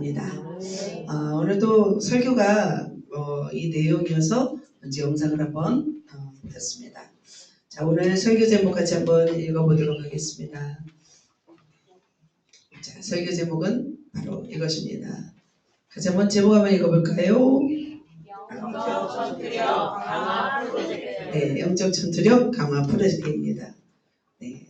축복합니다. 오늘도 설교가 이 내용이어서 먼저 영상을 한번 보겠습니다. 자, 오늘 설교 제목 같이 한번 읽어보도록 하겠습니다. 자, 설교 제목은 바로 이것입니다. 같이 한번 제목 한번 읽어볼까요? 영적 전투력 강화 프로젝트. 네, 영적 전투력 강화 프로젝트입니다. 네.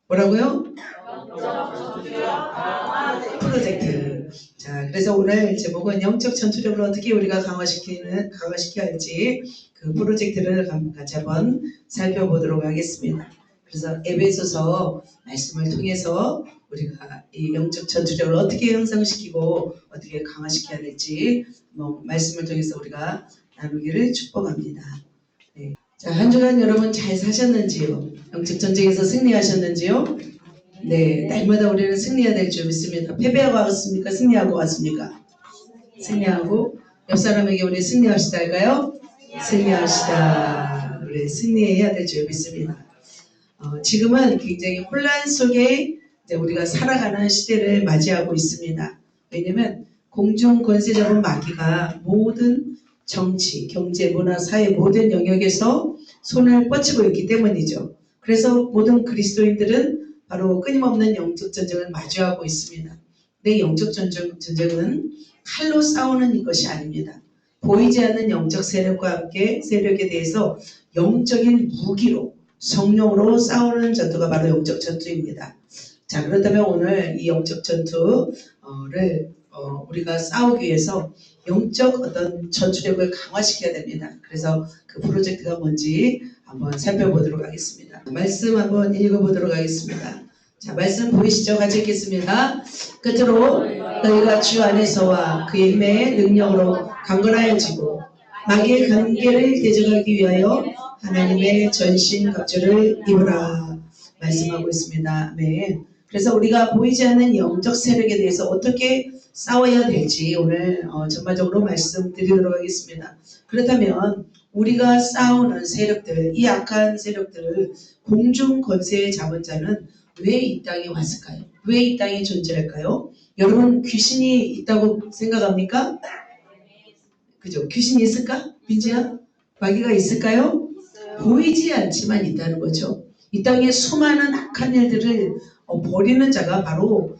뭐라고요? 영적 전투력 강화 프로젝트. 자, 그래서 오늘 제목은 영적 전투력을 어떻게 우리가 강화시켜야 할지 그 프로젝트를 같이 한번 살펴보도록 하겠습니다. 그래서 에베소서 말씀을 통해서 우리가 이 영적 전투력을 어떻게 향상시키고 어떻게 강화시켜야 될지 말씀을 통해서 우리가 나누기를 축복합니다. 네. 자, 한 주간 여러분 잘 사셨는지요? 영적 전쟁에서 승리하셨는지요? 네, 날마다 우리는 승리해야 될 줄 믿습니다. 패배하고 왔습니까? 승리하고 왔습니까? 승리하고 옆 사람에게 우리 승리합시다 할까요? 승리합시다. 우리 승리해야 될 줄 믿습니다. 지금은 굉장히 혼란 속에 이제 우리가 살아가는 시대를 맞이하고 있습니다. 왜냐하면 공중 권세 잡은 마귀가 모든 정치, 경제, 문화, 사회 모든 영역에서 손을 뻗치고 있기 때문이죠. 그래서 모든 그리스도인들은 바로 끊임없는 영적 전쟁을 마주하고 있습니다. 내 영적 전쟁은 칼로 싸우는 것이 아닙니다. 보이지 않는 영적 세력과 함께 세력에 대해서 영적인 무기로 성령으로 싸우는 전투가 바로 영적 전투입니다. 자, 그렇다면 오늘 이 영적 전투를 우리가 싸우기 위해서 영적 어떤 전투력을 강화시켜야 됩니다. 그래서 그 프로젝트가 뭔지 한번 살펴보도록 하겠습니다. 말씀 한번 읽어보도록 하겠습니다. 자, 말씀 보이시죠? 같이 읽겠습니다. 끝으로 너희가 주 안에서와 그의 힘의 능력으로 강건하여지고 마귀의 관계를 대적하기 위하여 하나님의 전신갑주를 입으라 말씀하고 있습니다. 아멘. 그래서 우리가 보이지 않는 영적 세력에 대해서 어떻게 싸워야 될지 오늘 전반적으로 말씀드리도록 하겠습니다. 그렇다면 우리가 싸우는 세력들, 이 악한 세력들을 공중 권세에 잡은 자는 왜 이 땅에 왔을까요? 왜 이 땅에 존재할까요? 여러분 귀신이 있다고 생각합니까? 그죠? 귀신이 있을까? 민지야? 마귀가 있을까요? 보이지 않지만 있다는 거죠. 이 땅에 수많은 악한 일들을 벌이는 자가 바로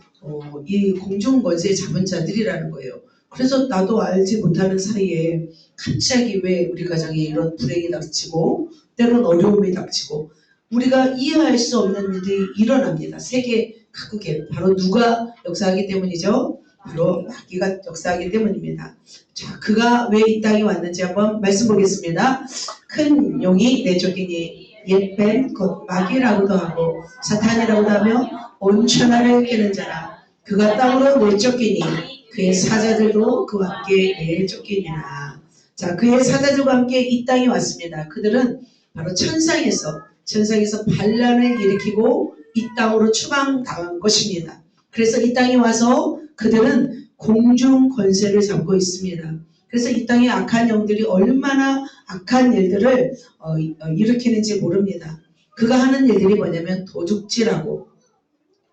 이 공중 권세에 잡은 자들이라는 거예요. 그래서 나도 알지 못하는 사이에 갑자기 왜 우리 가정에 이런 불행이 닥치고 때로는 어려움이 닥치고 우리가 이해할 수 없는 일이 일어납니다. 세계 각국에 바로 누가 역사하기 때문이죠? 바로 마귀가 역사하기 때문입니다. 자, 그가 왜 이 땅에 왔는지 한번 말씀 보겠습니다. 큰 용이 내쫓기니 옛뱀 곧 마귀라고도 하고 사탄이라고도 하며 온 천하를 깨는 자라. 그가 땅으로 내쫓기니 그의 사자들도 그와 함께 내쫓기니라. 자, 그의 사자들과 함께 이 땅에 왔습니다. 그들은 바로 천상에서 반란을 일으키고 이 땅으로 추방당한 것입니다. 그래서 이 땅에 와서 그들은 공중 권세를 잡고 있습니다. 그래서 이 땅에 악한 영들이 얼마나 악한 일들을 일으키는지 모릅니다. 그가 하는 일들이 뭐냐면 도둑질하고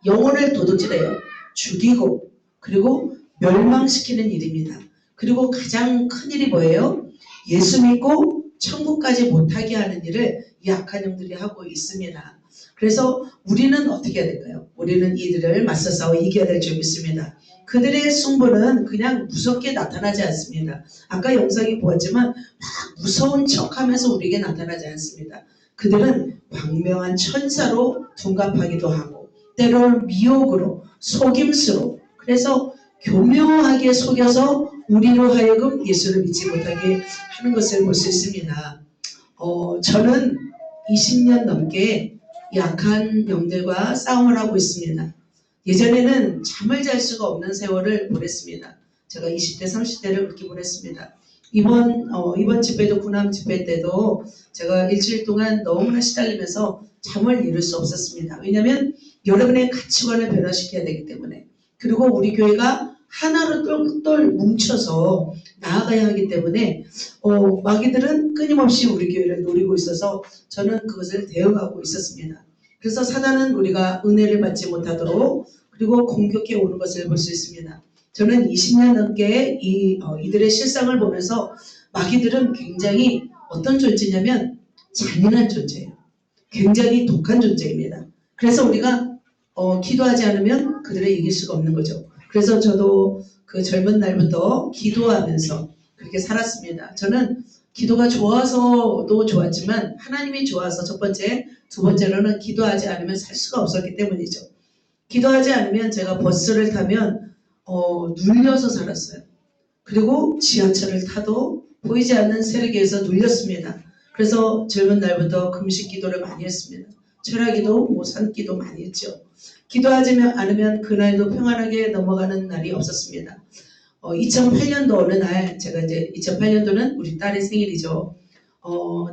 영혼을 도둑질해요. 죽이고 그리고 멸망시키는 일입니다. 그리고 가장 큰 일이 뭐예요? 예수 믿고 천국까지 못하게 하는 일을 이 악한 영들이 하고 있습니다. 그래서 우리는 어떻게 해야 될까요? 우리는 이들을 맞서 싸워 이겨야 될 줄 믿습니다. 그들의 승부는 그냥 무섭게 나타나지 않습니다. 아까 영상이 보았지만 막 무서운 척하면서 우리에게 나타나지 않습니다. 그들은 광명한 천사로 둔갑하기도 하고 때로는 미혹으로 속임수로 그래서 교묘하게 속여서 우리로 하여금 예수를 믿지 못하게 하는 것을 볼 수 있습니다. 저는 20년 넘게 약한 영들과 싸움을 하고 있습니다. 예전에는 잠을 잘 수가 없는 세월을 보냈습니다. 제가 20대, 30대를 그렇게 보냈습니다. 이번 집회도 군함 집회 때도 제가 일주일 동안 너무나 시달리면서 잠을 이룰 수 없었습니다. 왜냐하면 여러분의 가치관을 변화시켜야 되기 때문에 그리고 우리 교회가 하나로 똘똘 뭉쳐서 나아가야 하기 때문에 마귀들은 끊임없이 우리 교회를 노리고 있어서 저는 그것을 대응하고 있었습니다. 그래서 사단은 우리가 은혜를 받지 못하도록 그리고 공격해 오는 것을 볼 수 있습니다. 저는 20년 넘게 이들의 실상을 보면서 마귀들은 굉장히 어떤 존재냐면 잔인한 존재예요. 굉장히 독한 존재입니다. 그래서 우리가 기도하지 않으면 그들을 이길 수가 없는 거죠. 그래서 저도 그 젊은 날부터 기도하면서 그렇게 살았습니다. 저는 기도가 좋아서도 좋았지만 하나님이 좋아서 첫 번째, 두 번째로는 기도하지 않으면 살 수가 없었기 때문이죠. 기도하지 않으면 제가 버스를 타면 눌려서 살았어요. 그리고 지하철을 타도 보이지 않는 세력에서 눌렸습니다. 그래서 젊은 날부터 금식 기도를 많이 했습니다. 철야기도, 산기도 많이 했죠. 기도하지 않으면 그날도 평안하게 넘어가는 날이 없었습니다. 2008년도 어느 날, 제가 이제 2008년도는 우리 딸의 생일이죠.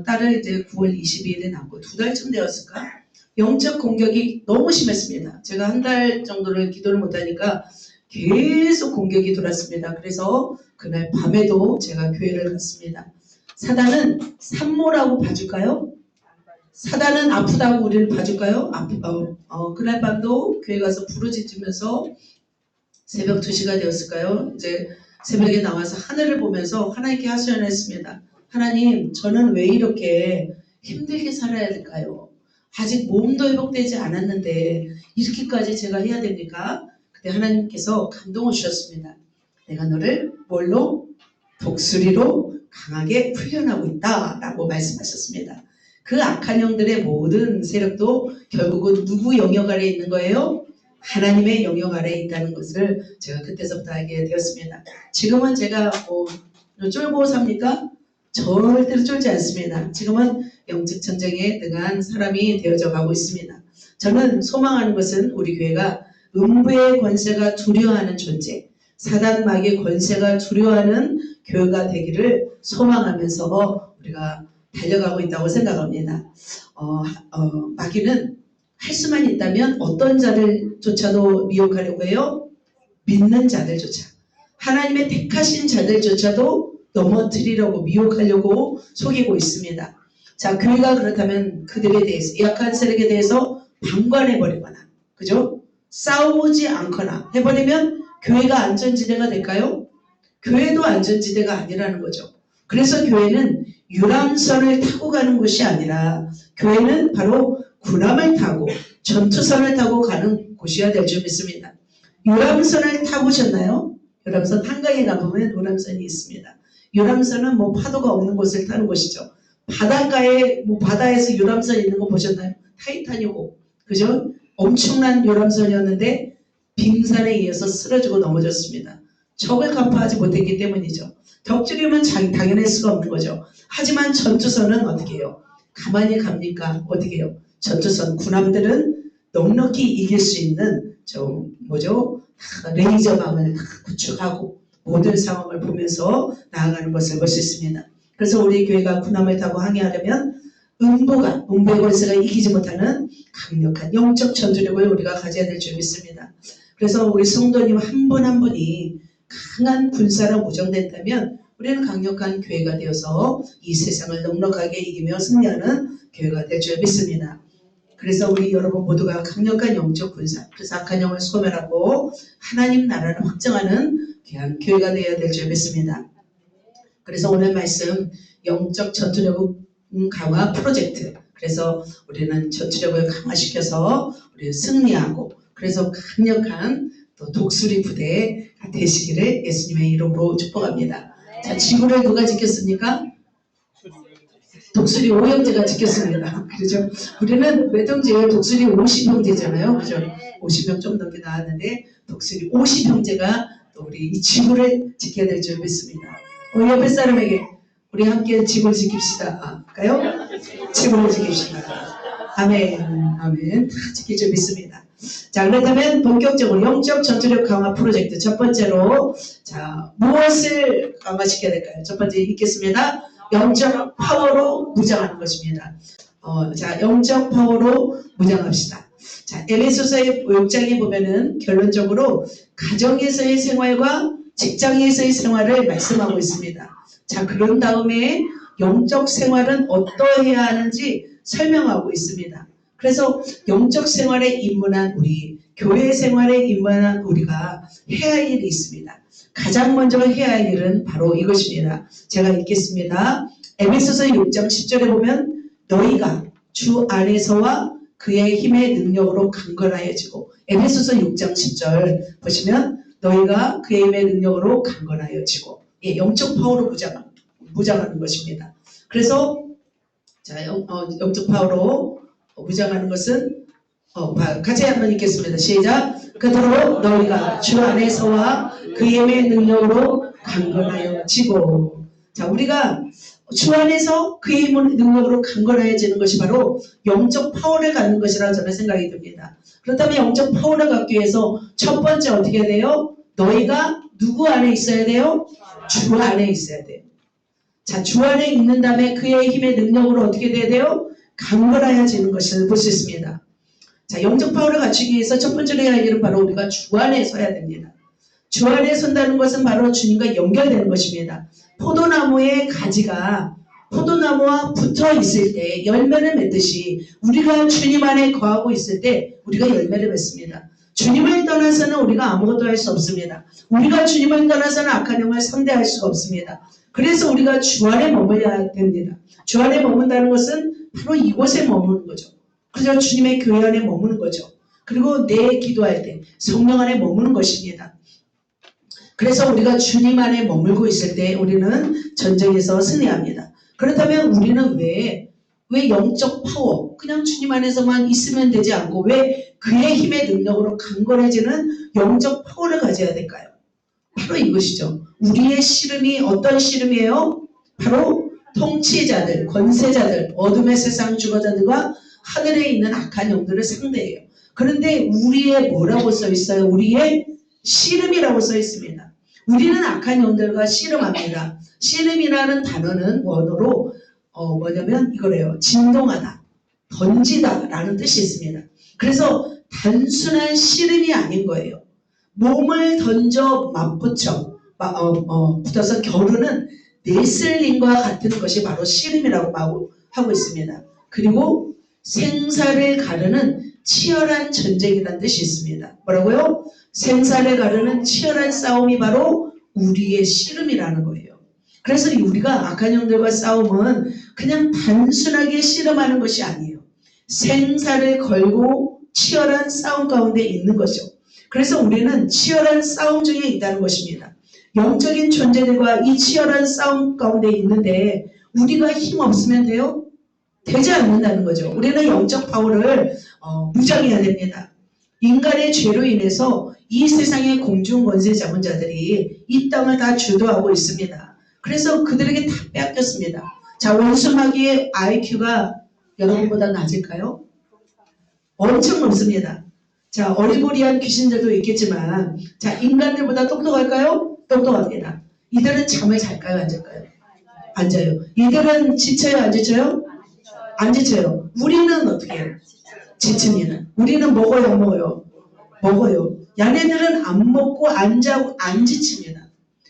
딸을 이제 9월 22일에 낳고 2달쯤 되었을까? 영적 공격이 너무 심했습니다. 제가 한 달 정도를 기도를 못하니까 계속 공격이 돌았습니다. 그래서 그날 밤에도 제가 교회를 갔습니다. 사단은 산모라고 봐줄까요? 사단은 아프다고 우리를 봐줄까요? 그날 밤도 교회 가서 부르짖으면서 새벽 2시가 되었을까요? 이제 새벽에 나와서 하늘을 보면서 하나님께 하소연했습니다. 하나님, 저는 왜 이렇게 힘들게 살아야 될까요? 아직 몸도 회복되지 않았는데 이렇게까지 제가 해야 됩니까? 그때 하나님께서 감동을 주셨습니다. 내가 너를 뭘로? 독수리로 강하게 훈련하고 있다 라고 말씀하셨습니다. 그 악한 영들의 모든 세력도 결국은 누구 영역 아래에 있는 거예요? 하나님의 영역 아래에 있다는 것을 제가 그때서부터 알게 되었습니다. 지금은 제가 쫄고 삽니까? 절대로 쫄지 않습니다. 지금은 영적 전쟁에 능한 사람이 되어져 가고 있습니다. 저는 소망하는 것은 우리 교회가 음부의 권세가 두려워하는 존재, 사단 마귀의 권세가 두려워하는 교회가 되기를 소망하면서 우리가 달려가고 있다고 생각합니다. 마귀는 할 수만 있다면 어떤 자들조차도 미혹하려고 해요? 믿는 자들조차. 하나님의 택하신 자들조차도 넘어뜨리려고 미혹하려고 속이고 있습니다. 자, 교회가 그렇다면 그들에 대해서, 약한 세력에 대해서 방관해버리거나, 그죠? 싸우지 않거나 해버리면 교회가 안전지대가 될까요? 교회도 안전지대가 아니라는 거죠. 그래서 교회는 유람선을 타고 가는 곳이 아니라 교회는 바로 군함을 타고 전투선을 타고 가는 곳이어야 될 줄 믿습니다. 유람선을 타보셨나요? 유람선 한강에 가보면 유람선이 있습니다. 유람선은 파도가 없는 곳을 타는 곳이죠. 바닷가에 바다에서 유람선 있는 거 보셨나요? 타이타닉호, 그죠? 엄청난 유람선이었는데 빙산에 의해서 쓰러지고 넘어졌습니다. 적을 간파하지 못했기 때문이죠. 격투기면 당연할 수가 없는 거죠. 하지만 전투선은 어떻게 해요? 가만히 갑니까? 어떻게 해요? 전투선 군함들은 넉넉히 이길 수 있는 레이저망을 구축하고 모든 상황을 보면서 나아가는 것을 볼 수 있습니다. 그래서 우리 교회가 군함을 타고 항해하려면 음부의 권세가 이기지 못하는 강력한 영적 전투력을 우리가 가져야 될 줄 믿습니다. 그래서 우리 성도님 한 분 한 분이 강한 군사로 무장된다면 우리는 강력한 교회가 되어서 이 세상을 넉넉하게 이기며 승리하는 교회가 될 줄 믿습니다. 그래서 우리 여러분 모두가 강력한 영적 군사, 그래서 악한 영을 소멸하고 하나님 나라를 확정하는 귀한 교회가 되어야 될 줄 믿습니다. 그래서 오늘 말씀 영적 전투력 강화 프로젝트, 그래서 우리는 전투력을 강화시켜서 우리 승리하고 그래서 강력한 또 독수리 부대 되시기를 예수님의 이름으로 축복합니다. 자, 지구를 누가 지켰습니까? 독수리 5형제가 지켰습니다. 그렇죠? 우리는 몇 형제예요? 독수리 50형제잖아요. 그죠? 50형 좀 넘게 나왔는데 독수리 50형제가 또 우리 이 지구를 지켜야 될 줄 믿습니다. 옆에 사람에게 우리 함께 지구를 지킵시다. 할까요? 지구를 지킵시다. 아멘, 아멘. 다 지킬 줄 믿습니다. 자, 그렇다면 본격적으로 영적 전투력 강화 프로젝트 첫 번째로 자, 무엇을 강화시켜야 될까요? 첫 번째 읽겠습니다. 영적 파워로 무장하는 것입니다. 자, 영적 파워로 무장합시다. 자, 에베소서의 6장에 보면은 결론적으로 가정에서의 생활과 직장에서의 생활을 말씀하고 있습니다. 자, 그런 다음에 영적 생활은 어떠해야 하는지 설명하고 있습니다. 그래서 영적 생활에 입문한 우리 교회 생활에 임하는 우리가 해야 할 일이 있습니다. 가장 먼저 해야 할 일은 바로 이것입니다. 제가 읽겠습니다. 에베소서 6장 10절에 보면 너희가 주 안에서와 그의 힘의 능력으로 강건하여지고, 에베소서 6장 10절 보시면 너희가 그의 힘의 능력으로 강건하여지고, 영적 파워로 무장하는 것입니다. 그래서 자, 영적 파워로 무장하는 것은 같이 한번 읽겠습니다. 시작. 그토록 너희가 주 안에서와 그의 힘의 능력으로 강건하여지고. 자, 우리가 주 안에서 그의 힘의 능력으로 강건해지는 것이 바로 영적 파워를 갖는 것이라고 저는 생각이 듭니다. 그렇다면 영적 파워를 갖기 위해서 첫 번째 어떻게 해야 돼요? 너희가 누구 안에 있어야 돼요? 주 안에 있어야 돼요. 자, 주 안에 있는 다음에 그의 힘의 능력으로 어떻게 돼야 돼요? 강건해지는 것을 볼 수 있습니다. 자, 영적 파워를 갖추기 위해서 첫 번째로 해야 할 일은 바로 우리가 주 안에 서야 됩니다. 주 안에 선다는 것은 바로 주님과 연결되는 것입니다. 포도나무의 가지가 포도나무와 붙어 있을 때 열매를 맺듯이 우리가 주님 안에 거하고 있을 때 우리가 열매를 맺습니다. 주님을 떠나서는 우리가 아무것도 할 수 없습니다. 우리가 주님을 떠나서는 악한 영을 상대할 수가 없습니다. 그래서 우리가 주 안에 머물러야 됩니다. 주 안에 머문다는 것은 바로 이곳에 머무는 거죠. 그래서 주님의 교회 안에 머무는 거죠. 그리고 내 기도할 때 성령 안에 머무는 것입니다. 그래서 우리가 주님 안에 머물고 있을 때 우리는 전쟁에서 승리합니다. 그렇다면 우리는 왜 영적 파워, 그냥 주님 안에서만 있으면 되지 않고 왜 그의 힘의 능력으로 강건해지는 영적 파워를 가져야 될까요? 바로 이것이죠. 우리의 씨름이 어떤 씨름이에요? 바로 통치자들, 권세자들, 어둠의 세상 주거자들과 하늘에 있는 악한 영들을 상대해요. 그런데 우리의 뭐라고 써 있어요? 우리의 씨름이라고 써 있습니다. 우리는 악한 영들과 씨름합니다. 씨름이라는 단어는 원어로 뭐냐면 이거래요. 진동하다, 던지다 라는 뜻이 있습니다. 그래서 단순한 씨름이 아닌 거예요. 몸을 던져 맞붙여 붙어서 겨루는 레슬링과 같은 것이 바로 씨름이라고 하고 있습니다. 그리고 생사를 가르는 치열한 전쟁이라는 뜻이 있습니다. 뭐라고요? 생사를 가르는 치열한 싸움이 바로 우리의 씨름이라는 거예요. 그래서 우리가 악한 영들과 싸움은 그냥 단순하게 씨름하는 것이 아니에요. 생사를 걸고 치열한 싸움 가운데 있는 거죠. 그래서 우리는 치열한 싸움 중에 있다는 것입니다. 영적인 존재들과 이 치열한 싸움 가운데 있는데 우리가 힘 없으면 돼요? 되지 않는다는 거죠. 우리는 영적 파워를 무장해야 됩니다. 인간의 죄로 인해서 이 세상의 공중 권세 잡은 자들이 이 땅을 다 주도하고 있습니다. 그래서 그들에게 다 빼앗겼습니다. 자, 원수마귀의 IQ가 여러분보다 낮을까요? 엄청 높습니다. 자, 어리버리한 귀신들도 있겠지만, 자, 인간들보다 똑똑할까요? 똑똑합니다. 이들은 잠을 잘까요? 안 잘까요? 앉아요. 이들은 지쳐요? 안 지쳐요? 안 지쳐요. 우리는 어떻게 해요? 지칩니다. 우리는 먹어요? 안 먹어요? 먹어요. 얘네들은 안 먹고 안 자고 안 지칩니다.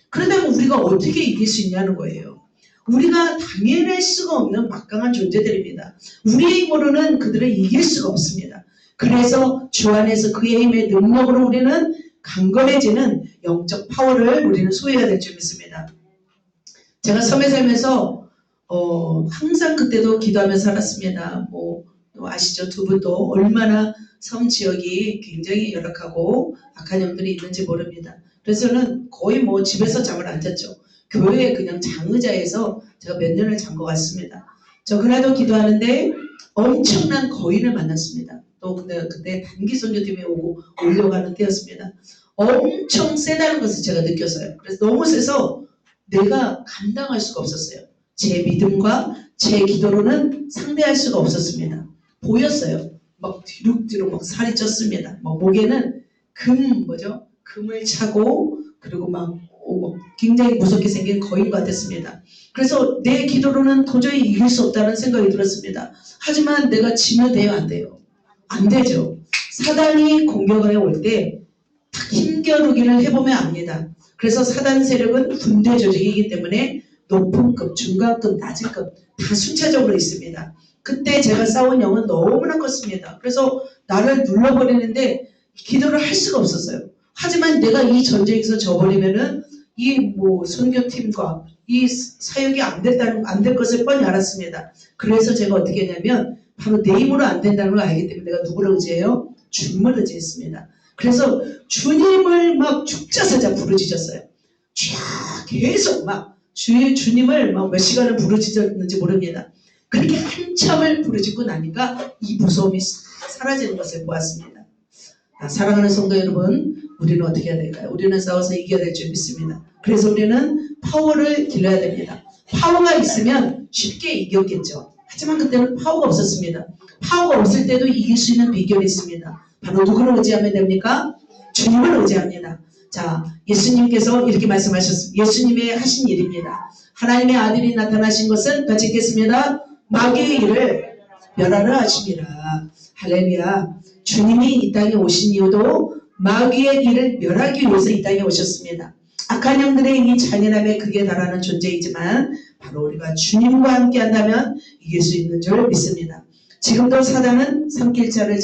그러다면 우리가 어떻게 이길 수 있냐는 거예요. 우리가 당연할 수가 없는 막강한 존재들입니다. 우리의 힘으로는 그들을 이길 수가 없습니다. 그래서 주 안에서 그의 힘의 능력으로 우리는 강건해지는 영적 파워를 우리는 소유해야 될 줄 믿습니다. 제가 섬에 살면서 항상 그때도 기도하며 살았습니다. 아시죠? 두 분도 얼마나 섬 지역이 굉장히 열악하고 악한 영들이 있는지 모릅니다. 그래서 저는 거의 집에서 잠을 안 잤죠. 교회에 그냥 장의자에서 제가 몇 년을 잔 것 같습니다. 저 그날도 기도하는데 엄청난 거인을 만났습니다. 또 그때 단기 선교팀에 오고 올려가는 때였습니다. 엄청 세다는 것을 제가 느꼈어요. 그래서 너무 세서 내가 감당할 수가 없었어요. 제 믿음과 제 기도로는 상대할 수가 없었습니다. 보였어요. 막 뒤룩뒤룩 막 살이 쪘습니다. 목에는 금을 차고 그리고 막 굉장히 무섭게 생긴 거인 같았습니다. 그래서 내 기도로는 도저히 이길 수 없다는 생각이 들었습니다. 하지만 내가 지면 돼요? 안 돼요? 안 되죠. 사단이 공격을 해올 때 힘겨루기를 해보면 압니다. 그래서 사단 세력은 군대 조직이기 때문에 높은 급, 중간급, 낮은 급 다 순차적으로 있습니다. 그때 제가 싸운 영은 너무나 컸습니다. 그래서 나를 눌러버리는데 기도를 할 수가 없었어요. 하지만 내가 이 전쟁에서 져버리면은 이 뭐 선교팀과 이 사역이 안 될 것을 뻔히 알았습니다. 그래서 제가 어떻게 했냐면 바로 내 힘으로 안 된다는 걸 알기 때문에 내가 누구를 의지해요? 주님을 의지했습니다. 그래서 주님을 막 죽자사자 부르짖었어요. 계속 막 주님을 막 몇 시간을 부르짖었는지 모릅니다. 그렇게 한참을 부르짖고 나니까 이 무서움이 싹 사라지는 것을 보았습니다. 사랑하는 성도 여러분, 우리는 어떻게 해야 될까요? 우리는 싸워서 이겨야 될 줄 믿습니다. 그래서 우리는 파워를 길러야 됩니다. 파워가 있으면 쉽게 이겼겠죠. 하지만 그때는 파워가 없었습니다. 파워가 없을 때도 이길 수 있는 비결이 있습니다. 바로 누구를 의지하면 됩니까? 주님을 의지합니다. 자, 예수님께서 이렇게 말씀하셨습니다. 예수님의 하신 일입니다. 하나님의 아들이 나타나신 것은 같이 읽겠습니다. 마귀의 일을 멸하라 하심이라. 할렐루야. 주님이 이 땅에 오신 이유도 마귀의 일을 멸하기 위해서 이 땅에 오셨습니다. 악한 영들의 이 잔인함에 극에 달하는 존재이지만 바로 우리가 주님과 함께 한다면 이길 수 있는 줄 믿습니다. 지금도 사단은 산길자를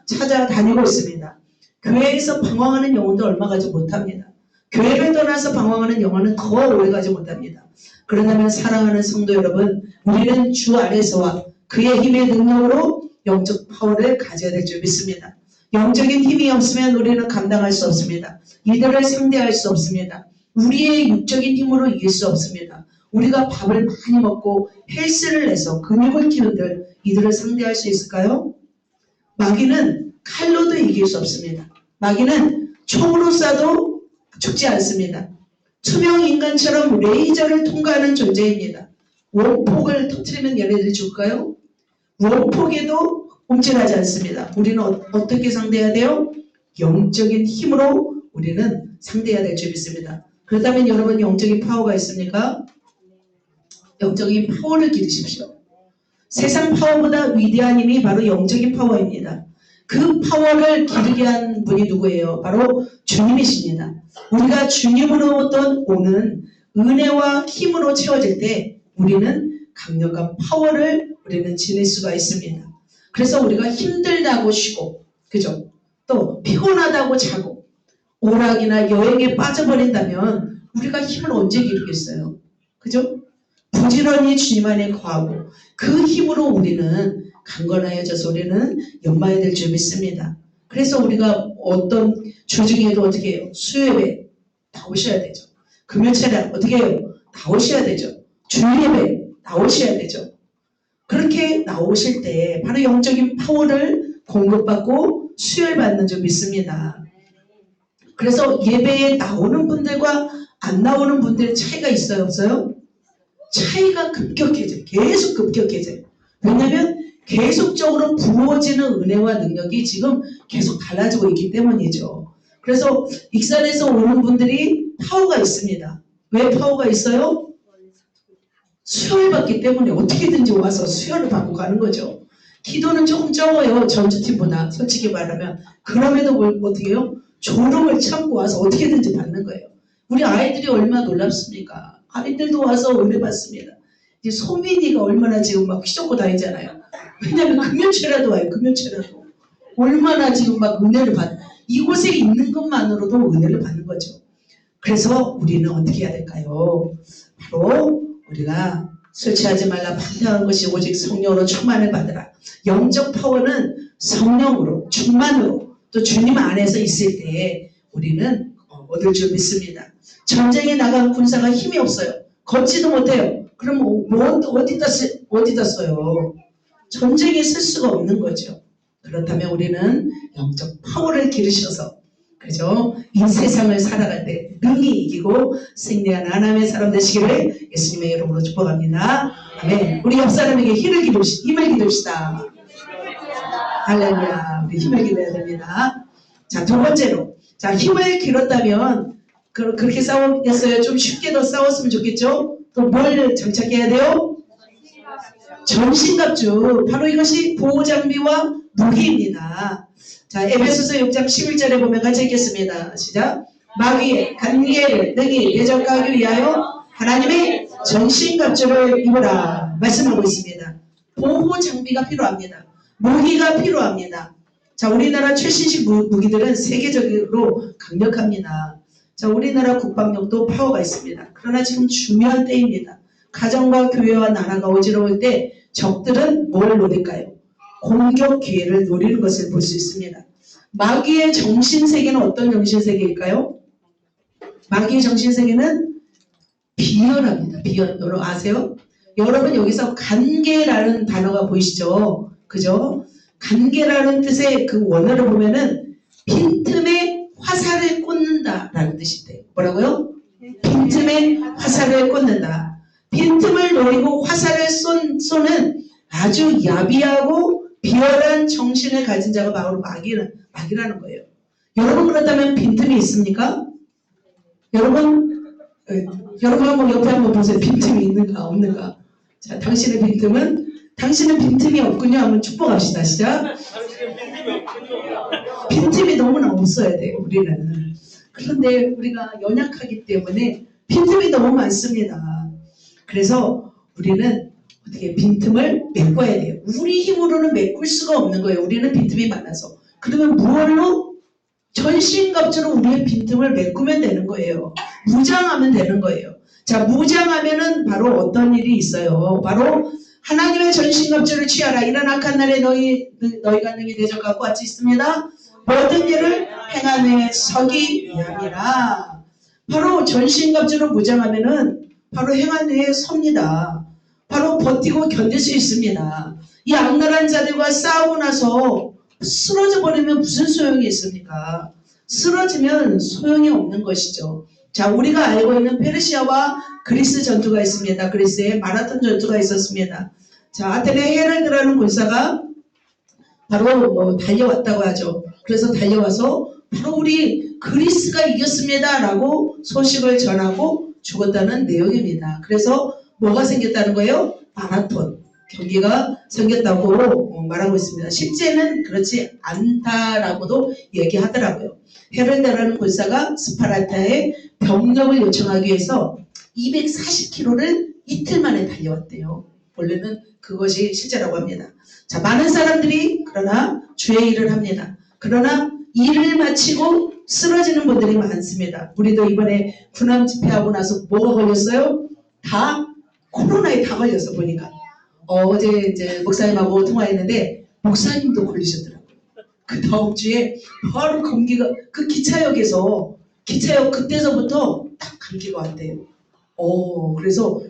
찾아다니고 있습니다. 교회에서 방황하는 영혼도 얼마 가지 못합니다. 교회를 떠나서 방황하는 영혼은 더 오래 가지 못합니다. 그러다면 사랑하는 성도 여러분, 우리는 주 안에서와 그의 힘의 능력으로 영적 파워를 가져야 될 줄 믿습니다. 영적인 힘이 없으면 우리는 감당할 수 없습니다. 이들을 상대할 수 없습니다. 우리의 육적인 힘으로 이길 수 없습니다. 우리가 밥을 많이 먹고 헬스를 해서 근육을 키운들 이들을 상대할 수 있을까요? 마귀는 칼로도 이길 수 없습니다. 마귀는 총으로 쏴도 죽지 않습니다. 투명 인간처럼 레이저를 통과하는 존재입니다. 원폭을 터뜨리면 얘네들이 죽을까요? 원폭에도 움찔하지 않습니다. 우리는 어떻게 상대해야 돼요? 영적인 힘으로 우리는 상대해야 될 줄 믿습니다. 그렇다면 여러분 영적인 파워가 있습니까? 영적인 파워를 기르십시오. 세상 파워보다 위대한 힘이 바로 영적인 파워입니다. 그 파워를 기르게 한 분이 누구예요? 바로 주님이십니다. 우리가 주님으로부터 오는 은혜와 힘으로 채워질 때 우리는 강력한 파워를 우리는 지닐 수가 있습니다. 그래서 우리가 힘들다고 쉬고, 그죠? 또 피곤하다고 자고, 오락이나 여행에 빠져버린다면 우리가 힘을 언제 기르겠어요? 그죠? 부지런히 주님 안에 거하고 그 힘으로 우리는 강건하여져서 우리는 연마해야 될 줄 믿습니다. 그래서 우리가 어떤 주중에도 어떻게 해요? 수요예배 나오셔야 되죠. 금요철에 어떻게 해요? 나오셔야 되죠. 주일예배 나오셔야 되죠. 그렇게 나오실 때 바로 영적인 파워를 공급받고 수혈받는 줄 믿습니다. 그래서 예배에 나오는 분들과 안 나오는 분들의 차이가 있어요? 없어요? 차이가 급격해져요. 계속 급격해져요. 왜냐하면 계속적으로 부어지는 은혜와 능력이 지금 계속 달라지고 있기 때문이죠. 그래서 익산에서 오는 분들이 파워가 있습니다. 왜 파워가 있어요? 수혈을 받기 때문에 어떻게든지 와서 수혈을 받고 가는 거죠. 기도는 조금 적어요. 전주팀보다 솔직히 말하면. 그럼에도 어떻게 해요? 졸음을 참고 와서 어떻게든지 받는 거예요. 우리 아이들이 얼마나 놀랍습니까? 아이들도 와서 은혜 받습니다. 이제 소민이가 얼마나 지금 막 휘젓고 다니잖아요. 왜냐면 금요철에도 와요. 금요철에도. 얼마나 지금 막 은혜를 이곳에 있는 것만으로도 은혜를 받는 거죠. 그래서 우리는 어떻게 해야 될까요? 바로 우리가 술 취하지 말라 반대하는 것이 오직 성령으로 충만을 받으라. 영적 파워는 성령으로 충만으로 또 주님 안에서 있을 때 우리는 얻을 줄 믿습니다. 전쟁에 나간 군사가 힘이 없어요. 걷지도 못해요. 그럼 어디다 써요? 전쟁에 쓸 수가 없는 거죠. 그렇다면 우리는 영적 파워를 기르셔서 그죠? 이 세상을 살아갈 때 능히 이기고 승리한 하나님의 사람 되시기를 예수님의 이름으로 축복합니다. 아멘. 우리 옆 사람에게 힘을 기릅시다. 할렐루야. 우리 힘을 기려야 됩니다. 자, 두 번째로. 자, 힘을 기렀다면 그렇게 싸우겠어요? 좀 쉽게 더 싸웠으면 좋겠죠? 또 뭘 장착해야 돼요? 전신갑주. 바로 이것이 보호장비와 무기입니다. 자, 에베소서 6장 11절에 보면 같이 읽겠습니다. 시작. 마귀의 관계를 능히 대적하기 위하여 하나님의 전신갑주를 입으라 말씀하고 있습니다. 보호장비가 필요합니다. 무기가 필요합니다. 자, 우리나라 최신식 무기들은 세계적으로 강력합니다. 자, 우리나라 국방력도 파워가 있습니다. 그러나 지금 중요한 때입니다. 가정과 교회와 나라가 어지러울 때 적들은 뭘 노릴까요? 공격 기회를 노리는 것을 볼 수 있습니다. 마귀의 정신세계는 어떤 정신세계일까요? 마귀의 정신세계는 비열합니다. 비열. 여러분 아세요? 여러분 여기서 간계라는 단어가 보이시죠? 그죠? 간계라는 뜻의 그 원어를 보면은 빈틈에 화살을 꽂는다라는 뜻이 돼요. 뭐라고요? 빈틈에 화살을 꽂는다. 빈틈을 노리고 화살을 쏘는 아주 야비하고 비열한 정신을 가진 자가 바로 마귀라는 거예요. 여러분 그렇다면 빈틈이 있습니까? 여러분 한번 옆에 한번 보세요. 빈틈이 있는가 없는가? 자, 당신의 빈틈이 없군요. 한번 축복합시다. 시작. 빈틈이 너무나 없어야 돼요. 우리는. 그런데 우리가 연약하기 때문에 빈틈이 너무 많습니다. 그래서 우리는 어떻게 빈틈을 메꿔야 돼요. 우리 힘으로는 메꿀 수가 없는 거예요. 우리는 빈틈이 많아서. 그러면 무얼로? 전신갑주로 우리의 빈틈을 메꾸면 되는 거예요. 무장하면 되는 거예요. 자, 무장하면은 바로 어떤 일이 있어요. 바로 하나님의 전신갑주를 취하라. 이런 악한 날에 너희가 능히 대적하고 같이 있습니다. 모든 일을 행하에 서기 위함이라. 바로 전신갑주로 무장하면은 바로 행하에 섭니다. 바로 버티고 견딜 수 있습니다. 이 악랄한 자들과 싸우고 나서 쓰러져 버리면 무슨 소용이 있습니까? 쓰러지면 소용이 없는 것이죠. 자, 우리가 알고 있는 페르시아와 그리스 전투가 있습니다. 그리스에 마라톤 전투가 있었습니다. 자, 아테네 헤럴드라는 군사가 바로 달려왔다고 하죠. 그래서 달려와서 바로 우리 그리스가 이겼습니다 라고 소식을 전하고 죽었다는 내용입니다. 그래서 뭐가 생겼다는 거예요? 마라톤 경기가 생겼다고 말하고 있습니다. 실제는 그렇지 않다라고도 얘기하더라고요. 헤럴드라는 군사가 스파르타에 병력을 요청하기 위해서 240km를 이틀 만에 달려왔대요. 원래는 그것이 실제라고 합니다. 자, 많은 사람들이 그러나 주의 일을 합니다. 그러나 일을 마치고 쓰러지는 분들이 많습니다. 우리도 이번에 군함 집회하고 나서 뭐가 걸렸어요? 다 코로나에 다 걸렸어 보니까. 어제 이제 목사님하고 통화했는데 목사님도 걸리셨더라고요. 그 다음 주에 바로 감기가 그 기차역 그때서부터 딱 감기가 왔대요. 그래서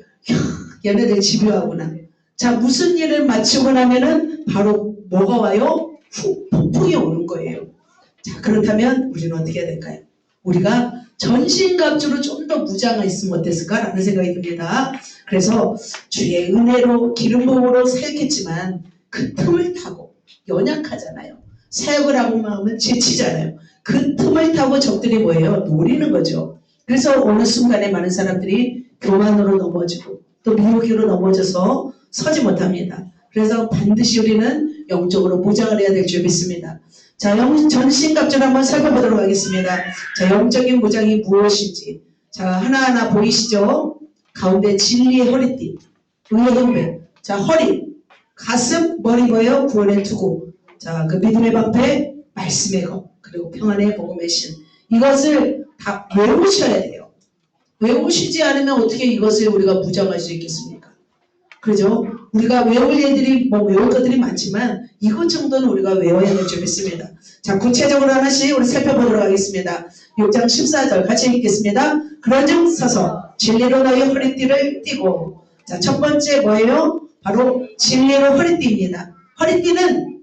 얘네들 집요하구나. 자, 무슨 일을 마치고 나면은 바로 뭐가 와요? 폭풍이 오는 거예요. 자, 그렇다면 우리는 어떻게 해야 될까요? 우리가 전신갑주로 좀 더 무장을 있으면 어땠을까라는 생각이 듭니다. 그래서 주의 은혜로 기름 부음으로 살겠지만 그 틈을 타고 연약하잖아요. 사역을 하고 마음은 지치잖아요. 그 틈을 타고 적들이 뭐예요? 노리는 거죠. 그래서 어느 순간에 많은 사람들이 교만으로 넘어지고 또 미혹으로 넘어져서 서지 못합니다. 그래서 반드시 우리는 영적으로 무장을 해야 될 줄 믿습니다. 자, 전신갑주를 한번 살펴보도록 하겠습니다. 자, 영적인 무장이 무엇인지. 자, 하나하나 보이시죠? 가운데 진리의 허리띠, 의의 헬멧. 자, 허리, 가슴, 머리 뭐예요? 구원의 투구. 자, 그 믿음의 방패, 말씀의 검, 그리고 평안의 복음의 신. 이것을 다 외우셔야 돼요. 외우시지 않으면 어떻게 이것을 우리가 무장할 수 있겠습니까? 그죠? 우리가 외울 애들이 외울 것들이 많지만 이것 정도는 우리가 외워야 될 줄 믿습니다. 자, 구체적으로 하나씩 우리 살펴보도록 하겠습니다. 6장 14절 같이 읽겠습니다. 그런즉 서서 진리로 너희 허리띠를 띠고. 자, 첫 번째 뭐예요? 바로 진리로 허리띠입니다. 허리띠는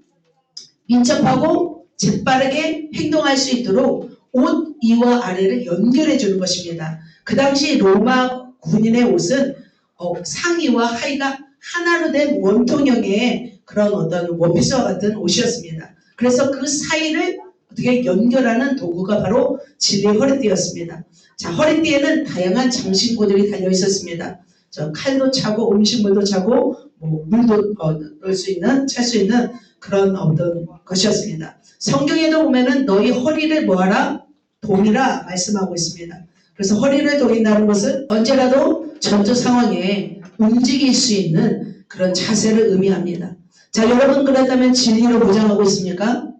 민첩하고 재빠르게 행동할 수 있도록 옷 위와 아래를 연결해 주는 것입니다. 그 당시 로마 군인의 옷은 상의와 하의가 하나로 된 원통형의 그런 어떤 원피스와 같은 옷이었습니다. 그래서 그 사이를 어떻게 연결하는 도구가 바로 진리의 허리띠였습니다. 자, 허리띠에는 다양한 장신구들이 달려 있었습니다. 칼도 차고 음식물도 차고 물도 찰 수 있는 그런 어떤 것이었습니다. 성경에도 보면은 너희 허리를 뭐하라? 동이라 말씀하고 있습니다. 그래서 허리를 동인다는 것은 언제라도 전투 상황에 움직일 수 있는 그런 자세를 의미합니다. 자, 여러분 그렇다면 진리로 무장하고 있습니까?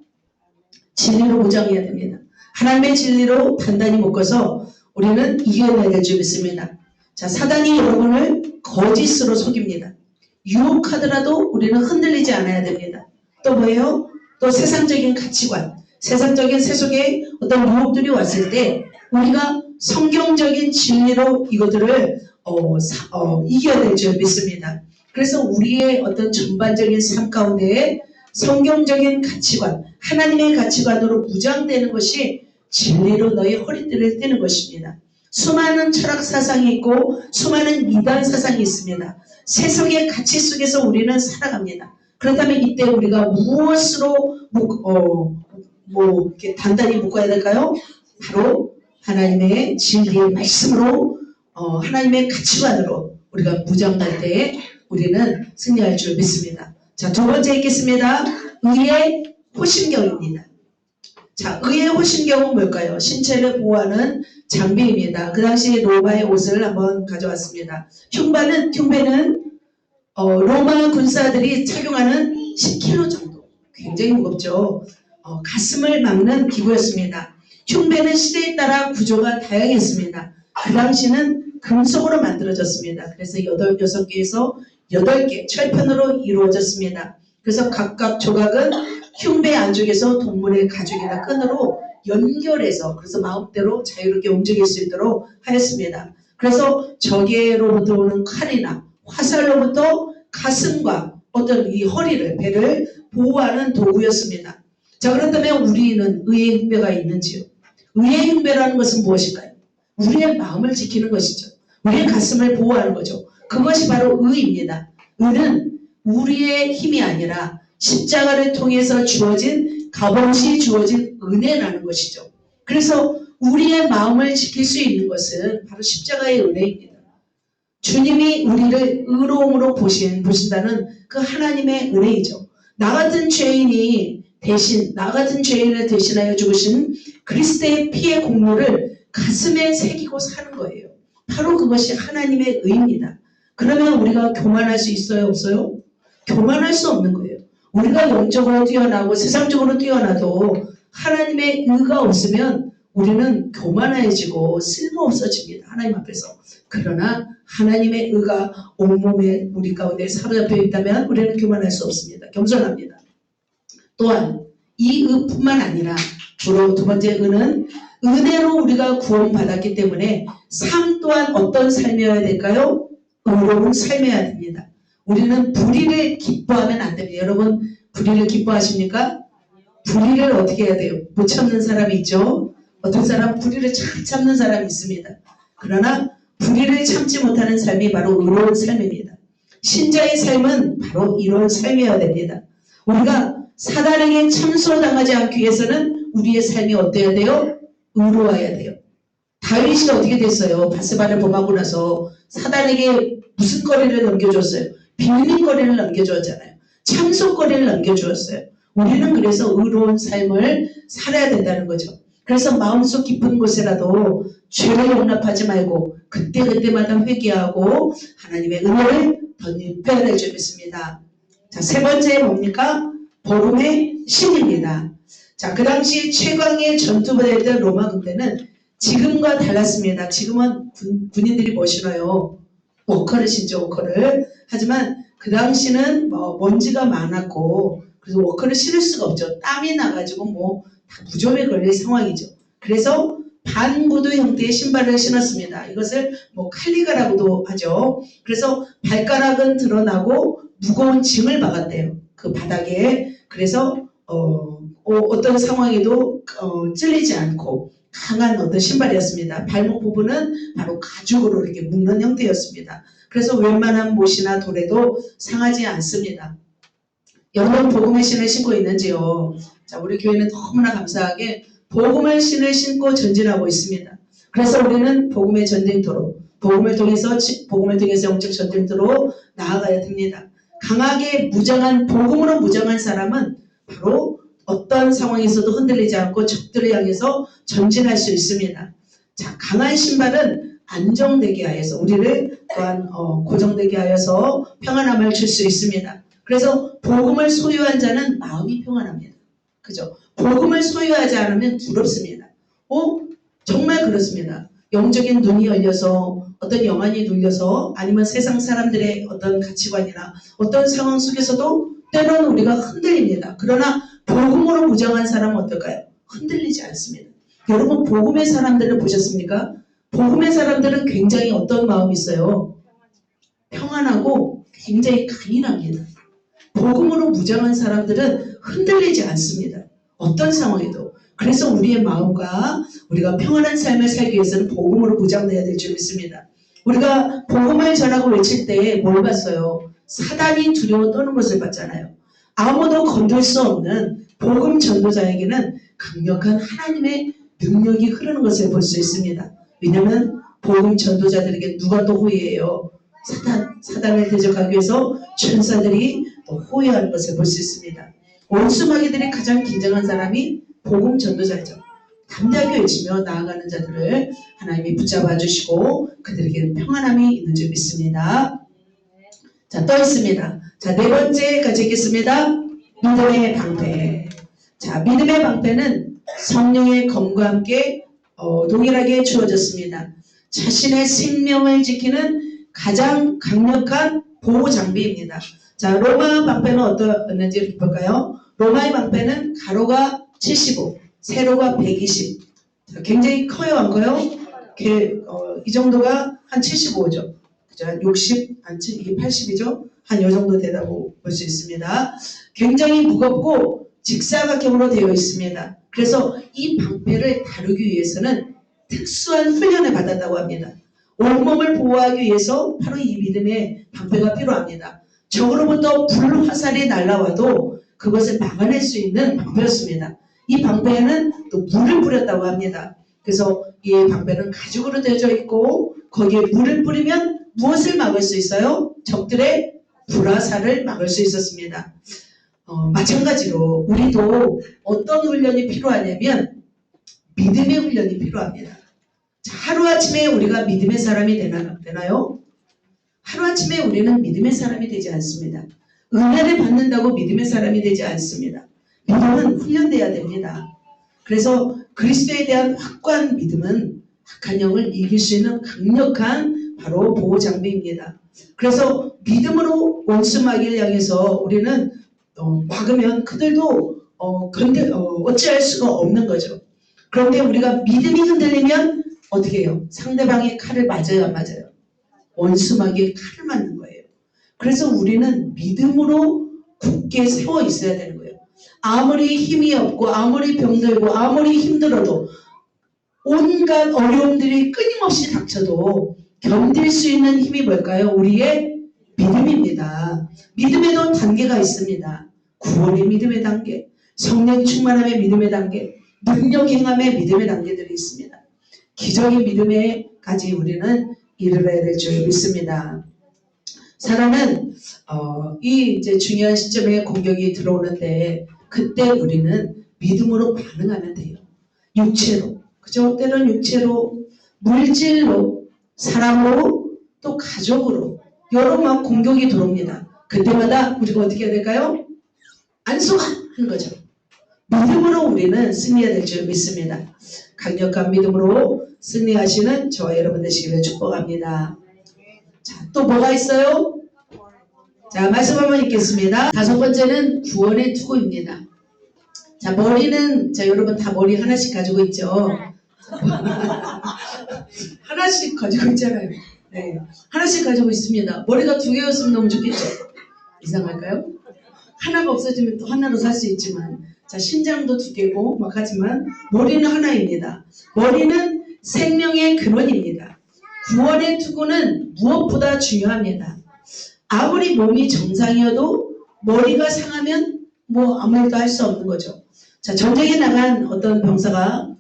진리로 무장해야 됩니다. 하나님의 진리로 단단히 묶어서 우리는 이겨내야 될 줄 믿습니다. 자, 사단이 여러분을 거짓으로 속입니다. 유혹하더라도 우리는 흔들리지 않아야 됩니다. 또 뭐예요? 또 세상적인 가치관, 세상적인 세속의 어떤 유혹들이 왔을 때 우리가 성경적인 진리로 이것들을 이겨야 될 줄 믿습니다. 그래서 우리의 어떤 전반적인 삶 가운데 성경적인 가치관, 하나님의 가치관으로 무장되는 것이 진리로 너희 허리띠를 띠는 것입니다. 수많은 철학 사상이 있고 수많은 이단 사상이 있습니다. 세속의 가치 속에서 우리는 살아갑니다. 그렇다면 이때 우리가 무엇으로 이렇게 단단히 묶어야 될까요? 바로 하나님의 진리의 말씀으로 하나님의 가치관으로 우리가 무장할 때 우리는 승리할 줄 믿습니다. 자, 두 번째 읽겠습니다. 의의 호심경입니다. 자, 의의 호심경은 뭘까요? 신체를 보호하는 장비입니다. 그 당시 로마의 옷을 한번 가져왔습니다. 흉배는 로마 군사들이 착용하는 10kg 정도, 굉장히 무겁죠. 가슴을 막는 기구였습니다. 흉배는 시대에 따라 구조가 다양했습니다. 그 당시는 금속으로 만들어졌습니다. 그래서 6개에서 8개 철판으로 이루어졌습니다. 그래서 각각 조각은 흉배 안쪽에서 동물의 가죽이나 끈으로 연결해서 그래서 마음대로 자유롭게 움직일 수 있도록 하였습니다. 그래서 적에로부터 오는 칼이나 화살로부터 가슴과 어떤 이 허리를, 배를 보호하는 도구였습니다. 자, 그렇다면 우리는 의의 흉배가 있는지요? 의의 흉배라는 것은 무엇일까요? 우리의 마음을 지키는 것이죠. 우리의 가슴을 보호하는 거죠. 그것이 바로 의입니다. 의는 우리의 힘이 아니라 십자가를 통해서 주어진 값없이 주어진 은혜라는 것이죠. 그래서 우리의 마음을 지킬 수 있는 것은 바로 십자가의 은혜입니다. 주님이 우리를 의로움으로 보신다는 그 하나님의 은혜이죠. 나 같은 죄인을 대신하여 죽으신 그리스도의 피의 공로를 가슴에 새기고 사는 거예요. 바로 그것이 하나님의 의입니다. 그러면 우리가 교만할 수 있어요? 없어요? 교만할 수 없는 거예요. 우리가 영적으로 뛰어나고 세상적으로 뛰어나도 하나님의 의가 없으면 우리는 교만해지고 쓸모없어집니다. 하나님 앞에서. 그러나 하나님의 의가 온몸에 우리 가운데 사로잡혀 있다면 우리는 교만할 수 없습니다. 겸손합니다. 또한 이 의뿐만 아니라 주로 두 번째 의는 은혜로 우리가 구원받았기 때문에 삶 또한 어떤 삶이어야 될까요? 의로운 삶이어야 됩니다. 우리는 불의를 기뻐하면 안 됩니다. 여러분 불의를 기뻐하십니까? 불의를 어떻게 해야 돼요? 못 참는 사람이 있죠. 어떤 사람 불의를 잘 참는 사람이 있습니다. 그러나 불의를 참지 못하는 삶이 바로 의로운 삶입니다. 신자의 삶은 바로 이런 삶이어야 됩니다. 우리가 사단에게 참소당하지 않기 위해서는 우리의 삶이 어때야 돼요? 의로워야 돼요. 다윗이 어떻게 됐어요? 바스바를 범하고 나서 사단에게 무슨 거리를 넘겨줬어요? 빌림거리를 넘겨주었잖아요. 참소거리를 넘겨주었어요. 우리는 그래서 의로운 삶을 살아야 된다는 거죠. 그래서 마음속 깊은 곳에라도 죄를 용납하지 말고 그때그때마다 회개하고 하나님의 은혜를 덧입혀야 될 줄 믿습니다. 자, 세 번째 뭡니까? 복음의 신입니다. 자, 그 당시 최강의 전투부대였던 로마 군대는 지금과 달랐습니다. 지금은 군인들이 뭐 신어요? 워커를 신죠, 워커를. 하지만 그 당시는 먼지가 많았고 그래서 워커를 신을 수가 없죠. 땀이 나가지고 다 무좀에 걸릴 상황이죠. 그래서 반구두 형태의 신발을 신었습니다. 이것을 칼리가라고도 하죠. 그래서 발가락은 드러나고 무거운 짐을 박았대요. 그 바닥에. 그래서 어떤 상황에도 찔리지 않고 강한 어떤 신발이었습니다. 발목 부분은 바로 가죽으로 이렇게 묶는 형태였습니다. 그래서 웬만한 못이나 돌에도 상하지 않습니다. 여러분 복음의 신을 신고 있는지요? 자, 우리 교회는 너무나 감사하게 복음의 신을 신고 전진하고 있습니다. 그래서 우리는 복음의 전쟁터로, 복음을 통해서 영적 전쟁터로 나아가야 됩니다. 강하게 복음으로 무장한 사람은 바로 어떤 상황에서도 흔들리지 않고 적들을 향해서 전진할 수 있습니다. 자, 강한 신발은 안정되게 하여서 우리를 또한 고정되게 하여서 평안함을 줄 수 있습니다. 그래서 복음을 소유한 자는 마음이 평안합니다. 그죠? 복음을 소유하지 않으면 두렵습니다. 정말 그렇습니다. 영적인 눈이 열려서 어떤 영안이 눌려서 아니면 세상 사람들의 어떤 가치관이나 어떤 상황 속에서도 때로는 우리가 흔들립니다. 그러나 복음으로 무장한 사람은 어떨까요? 흔들리지 않습니다. 여러분 복음의 사람들을 보셨습니까? 복음의 사람들은 굉장히 어떤 마음이 있어요? 평안하고 굉장히 강인합니다. 복음으로 무장한 사람들은 흔들리지 않습니다. 어떤 상황에도. 그래서 우리의 마음과 우리가 평안한 삶을 살기 위해서는 복음으로 무장돼야 될 줄 믿습니다. 우리가 복음을 전하고 외칠 때 뭘 봤어요? 사단이 두려워 떠는 것을 봤잖아요. 아무도 건들 수 없는 복음 전도자에게는 강력한 하나님의 능력이 흐르는 것을 볼 수 있습니다. 왜냐하면 복음 전도자들에게 누가 또 호위해요? 사단을 대적하기 위해서 천사들이 또 호위하는 것을 볼 수 있습니다. 원수마귀들이 가장 긴장한 사람이 복음 전도자죠. 담대하게 외치며 나아가는 자들을 하나님이 붙잡아 주시고 그들에게는 평안함이 있는 줄 믿습니다. 자, 또 있습니다. 자, 네 번째 가지겠습니다. 믿음의 방패. 자, 믿음의 방패는 성령의 검과 함께 동일하게 주어졌습니다. 자신의 생명을 지키는 가장 강력한 보호 장비입니다. 자, 로마 방패는 어떠했는지 볼까요? 로마의 방패는 가로가 75, 세로가 120. 자, 굉장히 커요, 안 커요? 이 정도가 한 75죠. 그죠? 60, 이게 80이죠? 한 요 정도 되다고 볼 수 있습니다. 굉장히 무겁고 직사각형으로 되어 있습니다. 그래서 이 방패를 다루기 위해서는 특수한 훈련을 받았다고 합니다. 온몸을 보호하기 위해서 바로 이 믿음의 방패가 필요합니다. 적으로부터 불 화살이 날라와도 그것을 막아낼 수 있는 방패였습니다. 이 방패에는 또 물을 뿌렸다고 합니다. 그래서 이 방패는 가죽으로 되어져 있고 거기에 물을 뿌리면 무엇을 막을 수 있어요? 적들의 불화살을 막을 수 있었습니다. 마찬가지로 우리도 어떤 훈련이 필요하냐면 믿음의 훈련이 필요합니다. 자, 하루아침에 우리가 믿음의 사람이 되나요? 하루아침에 우리는 믿음의 사람이 되지 않습니다. 은혜를 받는다고 믿음의 사람이 되지 않습니다. 믿음은 훈련돼야 됩니다. 그래서 그리스도에 대한 확고한 믿음은 악한 영을 이길 수 있는 강력한 바로 보호 장비입니다. 그래서 믿음으로 원수마귀를 향해서 우리는 막으면 그들도 어찌할 수가 없는 거죠. 그런데 우리가 믿음이 흔들리면 어떻게 해요? 상대방의 칼을 맞아요, 안 맞아요? 원수마귀의 칼을 맞는 거예요. 그래서 우리는 믿음으로 굳게 세워 있어야 되는 거예요. 아무리 힘이 없고 아무리 병들고 아무리 힘들어도 온갖 어려움들이 끊임없이 닥쳐도 견딜 수 있는 힘이 뭘까요? 우리의 믿음입니다. 믿음에도 단계가 있습니다. 구원의 믿음의 단계, 성령 충만함의 믿음의 단계, 능력 행함의 믿음의 단계들이 있습니다. 기적의 믿음에까지 우리는 이르러야 될 줄 믿습니다. 사람은 이 이제 중요한 시점에 공격이 들어오는데 그때 우리는 믿음으로 반응하면 돼요. 육체로, 그죠? 때론 육체로, 물질로, 사랑으로, 또 가족으로 여러 막 공격이 들어옵니다. 그때마다 우리가 어떻게 해야 될까요? 안수가 하는 거죠. 믿음으로 우리는 승리해야 될 줄 믿습니다. 강력한 믿음으로 승리하시는 저와 여러분 되시기를 축복합니다. 자, 또 뭐가 있어요? 자, 말씀 한번 읽겠습니다. 다섯 번째는 구원의 투구입니다. 자, 머리는, 자, 여러분 다 머리 하나씩 가지고 있죠? 하나씩 가지고 있잖아요. 네. 하나씩 가지고 있습니다. 머리가 두 개였으면 너무 좋겠죠? 이상할까요? 하나가 없어지면 또 하나로 살 수 있지만, 자, 신장도 두 개고, 막 하지만, 머리는 하나입니다. 머리는 생명의 근원입니다. 구원의 투구는 무엇보다 중요합니다. 아무리 몸이 정상이어도 머리가 상하면 뭐 아무 일도 할 수 없는 거죠. 자, 전쟁에 나간 어떤 병사가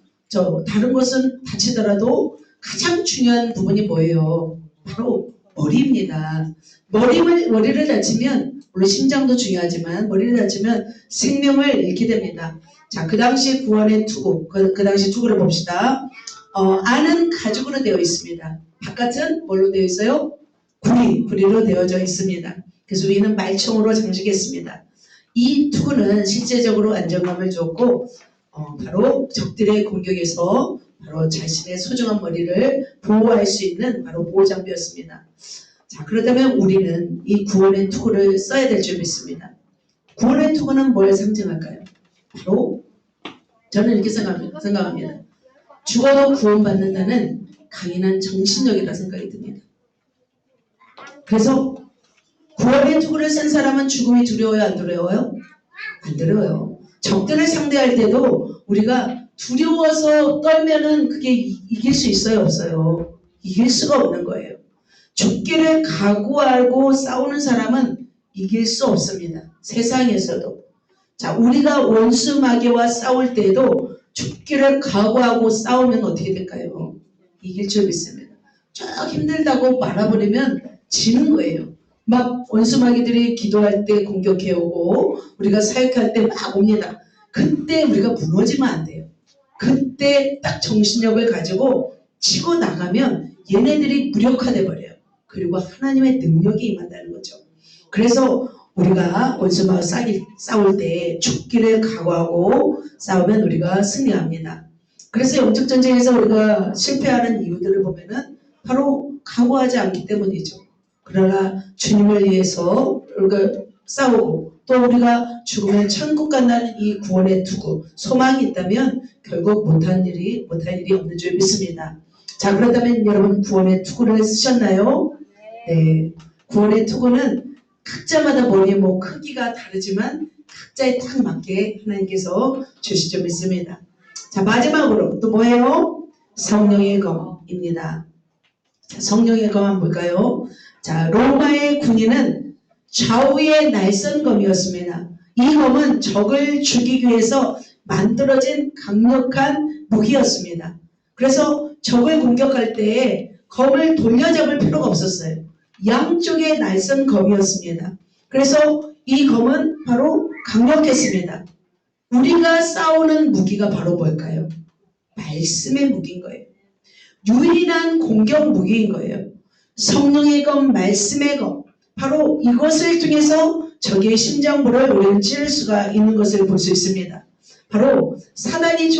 다른 곳은 다치더라도 가장 중요한 부분이 뭐예요? 바로 머리입니다. 머리를 다치면 물론 심장도 중요하지만 머리를 다치면 생명을 잃게 됩니다. 자, 그 당시 구원의 투구, 그 당시 투구를 봅시다. 안은 가죽으로 되어 있습니다. 바깥은 뭘로 되어 있어요? 구리로 되어져 있습니다. 그래서 위는 말총으로 장식했습니다. 이 투구는 실제적으로 안정감을 줬고 바로 적들의 공격에서 바로 자신의 소중한 머리를 보호할 수 있는 바로 보호장비였습니다. 자, 그렇다면 우리는 이 구원의 투구를 써야 될 줄 믿습니다. 구원의 투구는 뭘 상징할까요? 바로 저는 이렇게 생각합니다. 죽어도 구원받는다는 강인한 정신력이라 생각이 듭니다. 그래서 구원의 투구를 쓴 사람은 죽음이 두려워요, 안 두려워요? 안 두려워요. 적들을 상대할 때도 우리가 두려워서 떨면은 그게 이길 수 있어요, 없어요? 이길 수가 없는 거예요. 죽기를 각오하고 싸우는 사람은 이길 수 없습니다. 세상에서도. 자, 우리가 원수 마귀와 싸울 때도 죽기를 각오하고 싸우면 어떻게 될까요? 이길 줄 믿습니다. 쭉 힘들다고 말아버리면 지는 거예요. 막 원수 마귀들이 기도할 때 공격해오고 우리가 사역할 때 막 옵니다. 그때 우리가 무너지면 안 돼요. 그때 딱 정신력을 가지고 치고 나가면 얘네들이 무력화돼 버려요. 그리고 하나님의 능력이 임한다는 거죠. 그래서 우리가 원수마와 싸울 때 죽기를 각오하고 싸우면 우리가 승리합니다. 그래서 영적 전쟁에서 우리가 실패하는 이유들을 보면은 바로 각오하지 않기 때문이죠. 그러나 주님을 위해서 우리가 싸우고 또 우리가 죽으면 천국 간다는 이 구원의 투구, 소망이 있다면 결국 못할 일이 없는 줄 믿습니다. 자, 그렇다면 여러분 구원의 투구를 쓰셨나요? 네. 구원의 투구는 각자마다 머리의 뭐 크기가 다르지만 각자에 딱 맞게 하나님께서 주실 줄 믿습니다. 자, 마지막으로 또 뭐예요? 성령의 검입니다. 자, 성령의 검은 뭘까요? 자, 로마의 군인은 좌우의 날선 검이었습니다. 이 검은 적을 죽이기 위해서 만들어진 강력한 무기였습니다. 그래서 적을 공격할 때 검을 돌려잡을 필요가 없었어요. 양쪽의 날선 검이었습니다. 그래서 이 검은 바로 강력했습니다. 우리가 싸우는 무기가 바로 뭘까요? 말씀의 무기인 거예요. 유일한 공격 무기인 거예요. 성령의 검, 말씀의 검. 바로 이것을 통해서 적의 심장부를 우리는 찌를 수가 있는 것을 볼 수 있습니다. 바로 사단이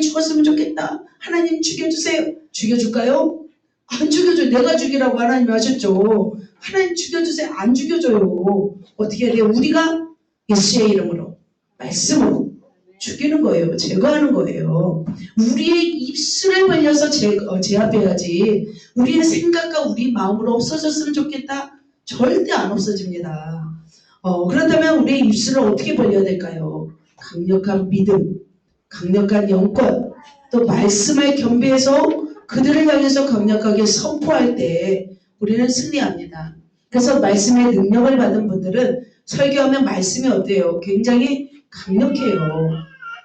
죽었으면 좋겠다. 하나님 죽여주세요. 죽여줄까요? 안 죽여줘요. 내가 죽이라고 하나님이 하셨죠. 하나님 죽여주세요. 안 죽여줘요. 어떻게 해야 돼요? 우리가 예수의 이름으로 말씀으로 죽이는 거예요. 제거하는 거예요. 우리의 입술을 벌려서 제압해야지. 우리의 생각과 우리 마음으로 없어졌으면 좋겠다. 절대 안 없어집니다. 그렇다면 우리의 입술을 어떻게 벌려야 될까요? 강력한 믿음, 강력한 영권, 또 말씀을 겸비해서 그들을 향해서 강력하게 선포할 때 우리는 승리합니다. 그래서 말씀의 능력을 받은 분들은 설교하면 말씀이 어때요? 굉장히 강력해요.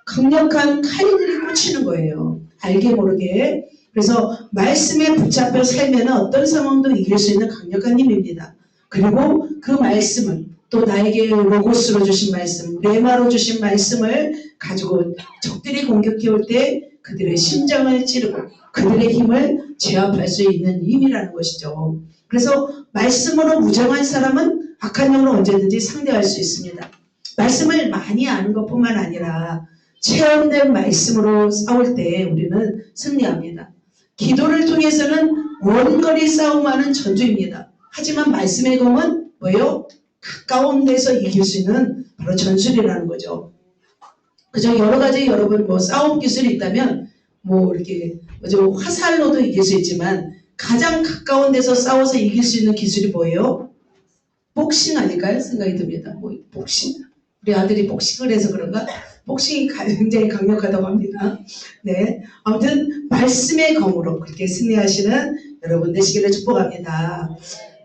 강력한 칼이들이 꽂히는 거예요. 알게 모르게. 그래서 말씀에 붙잡혀 살면 어떤 상황도 이길 수 있는 강력한 힘입니다. 그리고 그 말씀은 또 나에게 로고스로 주신 말씀, 레마로 주신 말씀을 가지고 적들이 공격해 올 때 그들의 심장을 찌르고 그들의 힘을 제압할 수 있는 힘이라는 것이죠. 그래서 말씀으로 무장한 사람은 악한 영을 언제든지 상대할 수 있습니다. 말씀을 많이 아는 것뿐만 아니라 체험된 말씀으로 싸울 때 우리는 승리합니다. 기도를 통해서는 원거리 싸움하는 전투입니다. 하지만 말씀의 검은 뭐예요? 가까운 데서 이길 수 있는 바로 전술이라는 거죠. 그죠? 여러 가지 여러분 뭐 싸움 기술이 있다면 뭐 이렇게 화살로도 이길 수 있지만 가장 가까운 데서 싸워서 이길 수 있는 기술이 뭐예요? 복싱 아닐까요? 생각이 듭니다. 뭐 복싱. 우리 아들이 복싱을 해서 그런가? 복싱이 굉장히 강력하다고 합니다. 네. 아무튼 말씀의 검으로 그렇게 승리하시는 여러분 되시기를 축복합니다.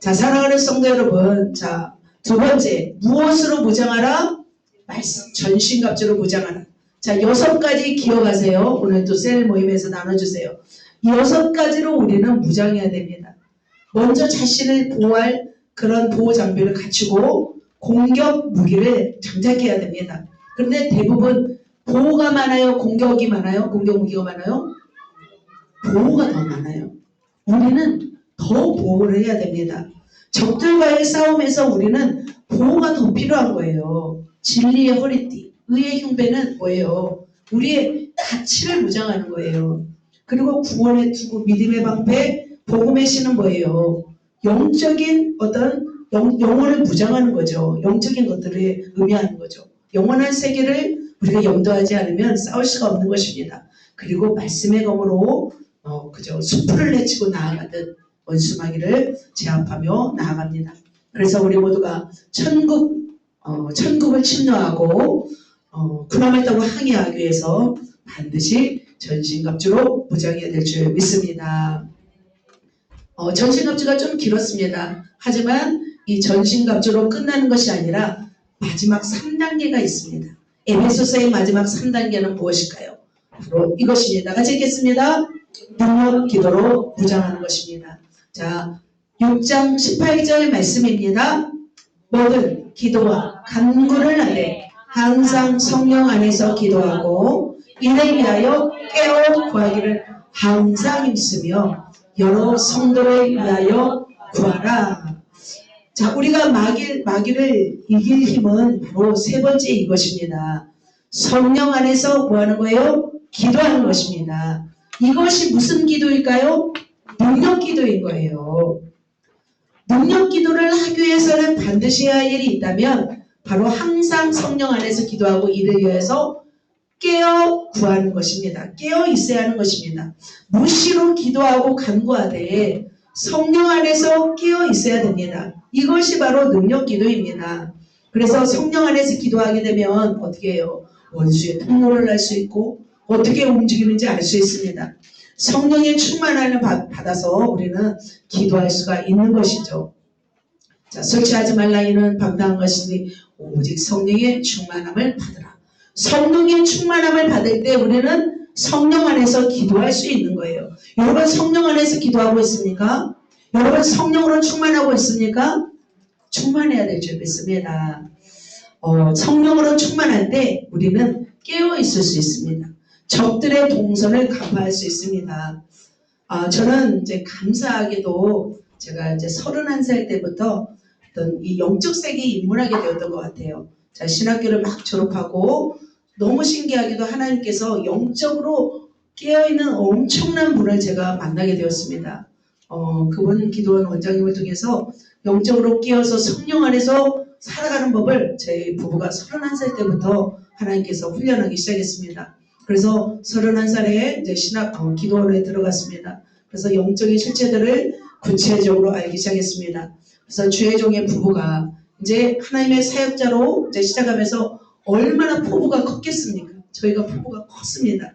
자, 사랑하는 성도 여러분. 자, 두 번째, 무엇으로 무장하라? 말씀, 전신갑주로 무장하라. 자, 6가지 기억하세요. 오늘 또 셀 모임에서 나눠주세요. 6가지로 우리는 무장해야 됩니다. 먼저 자신을 보호할 그런 보호 장비를 갖추고 공격 무기를 장착해야 됩니다. 그런데 대부분 보호가 많아요? 공격이 많아요? 공격 무기가 많아요? 보호가 더 많아요. 우리는 더 보호를 해야 됩니다. 적들과의 싸움에서 우리는 보호가 더 필요한 거예요. 뭐예요? 진리의 허리띠, 의의 흉배는 뭐예요? 우리의 가치를 무장하는 거예요. 그리고 구원의 투구, 믿음의 방패, 복음의 신은 뭐예요? 영적인 어떤 영혼을 무장하는 거죠. 영적인 것들을 의미하는 거죠. 영원한 세계를 우리가 염두하지 않으면 싸울 수가 없는 것입니다. 그리고 말씀의 검으로 그저 수풀을 헤치고 나아가듯 원수마귀를 제압하며 나아갑니다. 그래서 우리 모두가 천국을 침노하고 군함을 타고 항해하기 위해서 반드시 전신갑주로 무장해야 될 줄 믿습니다. 전신갑주가 좀 길었습니다. 하지만 이 전신갑주로 끝나는 것이 아니라 마지막 3단계가 있습니다. 에베소서의 마지막 3단계는 무엇일까요? 바로 이것입니다. 같이 읽겠습니다. 능력 기도로 무장하는 것입니다. 자, 6장 18절 말씀입니다. 모든 기도와 간구를 하되 항상 성령 안에서 기도하고 이를 위하여 깨어 구하기를 항상 힘쓰며 여러 성도를 위하여 구하라. 자, 우리가 마귀를 이길 힘은 바로 세 번째 이것입니다. 성령 안에서 뭐 하는 거예요? 기도하는 것입니다. 이것이 무슨 기도일까요? 능력 기도인 거예요. 능력 기도를 하기 위해서는 반드시 해야 할 일이 있다면 바로 항상 성령 안에서 기도하고 이를 위해서 깨어 구하는 것입니다. 깨어 있어야 하는 것입니다. 무시로 기도하고 간구하되 성령 안에서 깨어 있어야 됩니다. 이것이 바로 능력 기도입니다. 그래서 성령 안에서 기도하게 되면 어떻게 해요? 원수의 통로를 알 수 있고 어떻게 움직이는지 알 수 있습니다. 성령의 충만함을 받아서 우리는 기도할 수가 있는 것이죠. 자, 술 취하지 말라 이는 방탕한 것이니 오직 성령의 충만함을 받으라. 성령의 충만함을 받을 때 우리는 성령 안에서 기도할 수 있는 거예요. 여러분 성령 안에서 기도하고 있습니까? 여러분 성령으로 충만하고 있습니까? 충만해야 될 줄 믿습니다. 성령으로 충만할 때 우리는 깨어 있을 수 있습니다. 적들의 동선을 간파할 수 있습니다. 저는 이제 감사하게도 제가 이제 31살 때부터 어떤 이 영적 세계에 입문하게 되었던 것 같아요. 자, 신학교를 막 졸업하고 너무 신기하게도 하나님께서 영적으로 깨어있는 엄청난 분을 제가 만나게 되었습니다. 그분 기도원 원장님을 통해서 영적으로 깨어서 성령 안에서 살아가는 법을 저희 부부가 31살 때부터 하나님께서 훈련하기 시작했습니다. 그래서 31살에 이제 기도원에 들어갔습니다. 그래서 영적인 실체들을 구체적으로 알기 시작했습니다. 그래서 주의 종의 부부가 이제 하나님의 사역자로 이제 시작하면서 얼마나 포부가 컸겠습니까? 저희가 포부가 컸습니다.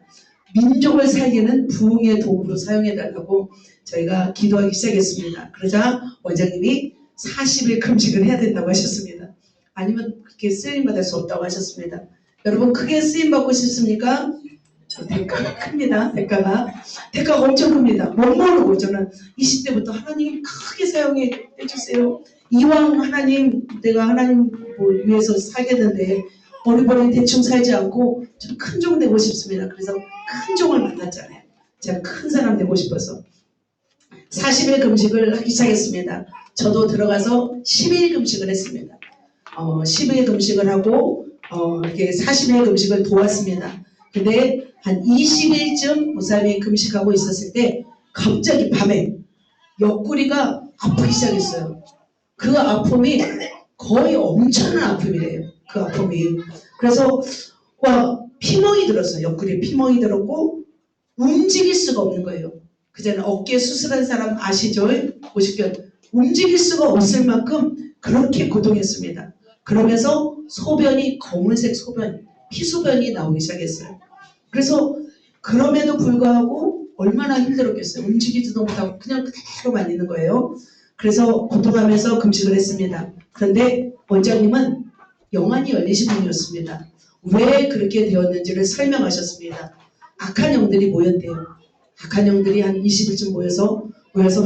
민족을 살리는 부흥의 도구로 사용해달라고 저희가 기도하기 시작했습니다. 그러자 원장님이 40일 금식을 해야 된다고 하셨습니다. 아니면 그렇게 쓰임받을 수 없다고 하셨습니다. 여러분 크게 쓰임받고 싶습니까? 대가가 큽니다. 대가가 엄청 큽니다. 못 모르고 저는 20대부터 하나님 크게 사용해 주세요. 이왕 하나님 내가 하나님 위해서 살겠는데 버리버리 대충 살지 않고 좀 큰 종 되고 싶습니다. 그래서 큰 종을 만났잖아요. 제가 큰 사람 되고 싶어서 40일 금식을 하기 시작했습니다. 저도 들어가서 10일 금식을 했습니다. 10일 금식을 하고 이렇게 40일 금식을 도왔습니다. 근데 한 20일쯤 무사히 금식하고 있었을 때 갑자기 밤에 옆구리가 아프기 시작했어요. 그 아픔이 거의 엄청난 아픔이래요. 그 아픔이. 그래서 피멍이 들었어요. 옆구리에 피멍이 들었고 움직일 수가 없는 거예요. 그전에 어깨 수술한 사람 아시죠? 보시면 움직일 수가 없을 만큼 그렇게 고통했습니다. 그러면서 소변이 검은색 피소변이 나오기 시작했어요. 그래서 그럼에도 불구하고 얼마나 힘들었겠어요. 움직이지도 못하고 그냥 그대로만 있는 거예요. 그래서 고통하면서 금식을 했습니다. 그런데 원장님은 영안이 열리신 분이었습니다. 왜 그렇게 되었는지를 설명하셨습니다. 악한 영들이 모였대요. 악한 영들이 한 20일쯤 모여서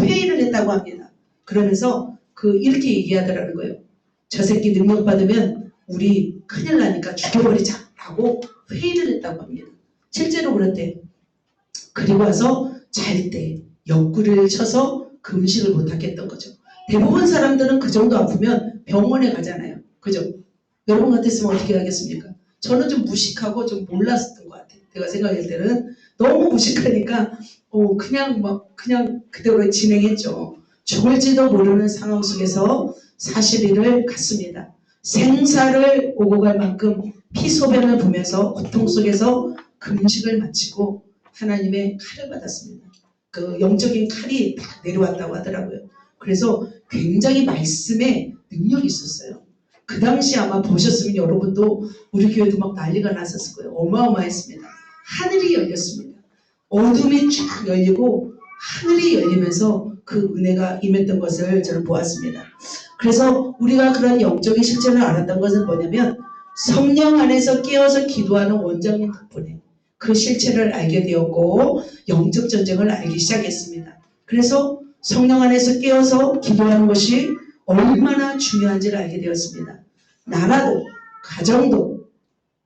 회의를 했다고 합니다. 그러면서 이렇게 얘기하더라는 거예요. 저 새끼 능력 받으면 우리 큰일 나니까 죽여버리자 라고 회의를 했다고 합니다. 실제로 그랬대요. 그리고 와서 잘 때 옆구리를 쳐서 금식을 못하겠던 거죠. 대부분 사람들은 그 정도 아프면 병원에 가잖아요. 그죠? 여러분 같았으면 어떻게 하겠습니까? 저는 좀 무식하고 좀 몰랐었던 것 같아요. 제가 생각할 때는 너무 무식하니까 그냥 그대로 진행했죠. 죽을지도 모르는 상황 속에서 40일을 갔습니다. 생사를 오고 갈 만큼 피소변을 보면서 고통 속에서 금식을 마치고 하나님의 칼을 받았습니다. 그 영적인 칼이 딱 내려왔다고 하더라고요. 그래서 굉장히 말씀에 능력이 있었어요. 그 당시 아마 보셨으면 여러분도 우리 교회도 막 난리가 났었을 거예요. 어마어마했습니다. 하늘이 열렸습니다. 어둠이 쫙 열리고 하늘이 열리면서 그 은혜가 임했던 것을 저는 보았습니다. 그래서 우리가 그런 영적인 실천을 알았던 것은 뭐냐면 성령 안에서 깨어서 기도하는 원장님 덕분에 그 실체를 알게 되었고 영적 전쟁을 알기 시작했습니다. 그래서 성령 안에서 깨어서 기도하는 것이 얼마나 중요한지를 알게 되었습니다. 나라도 가정도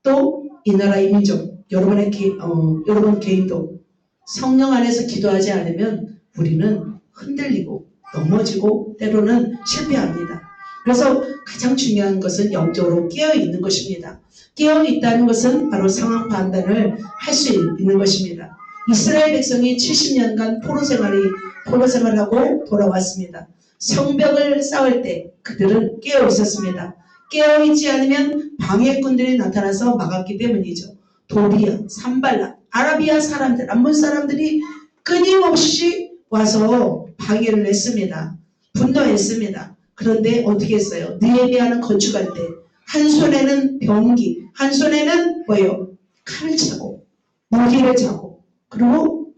또 이 나라의 민족 여러분 개인도 성령 안에서 기도하지 않으면 우리는 흔들리고 넘어지고 때로는 실패합니다. 그래서 가장 중요한 것은 영적으로 깨어있는 것입니다. 깨어있다는 것은 바로 상황 판단을 할 수 있는 것입니다. 이스라엘 백성이 70년간 포로 생활하고 돌아왔습니다. 성벽을 쌓을 때 그들은 깨어 있었습니다. 깨어 있지 않으면 방해꾼들이 나타나서 막았기 때문이죠. 도비야, 산발락, 아라비아 사람들, 암몬 사람들이 끊임없이 와서 방해를 했습니다. 분노했습니다. 그런데 어떻게 했어요? 느헤미야는 건축할 때 한 손에는 병기, 한 손에는 뭐예요? 칼을 차고 무기를 차고 그리고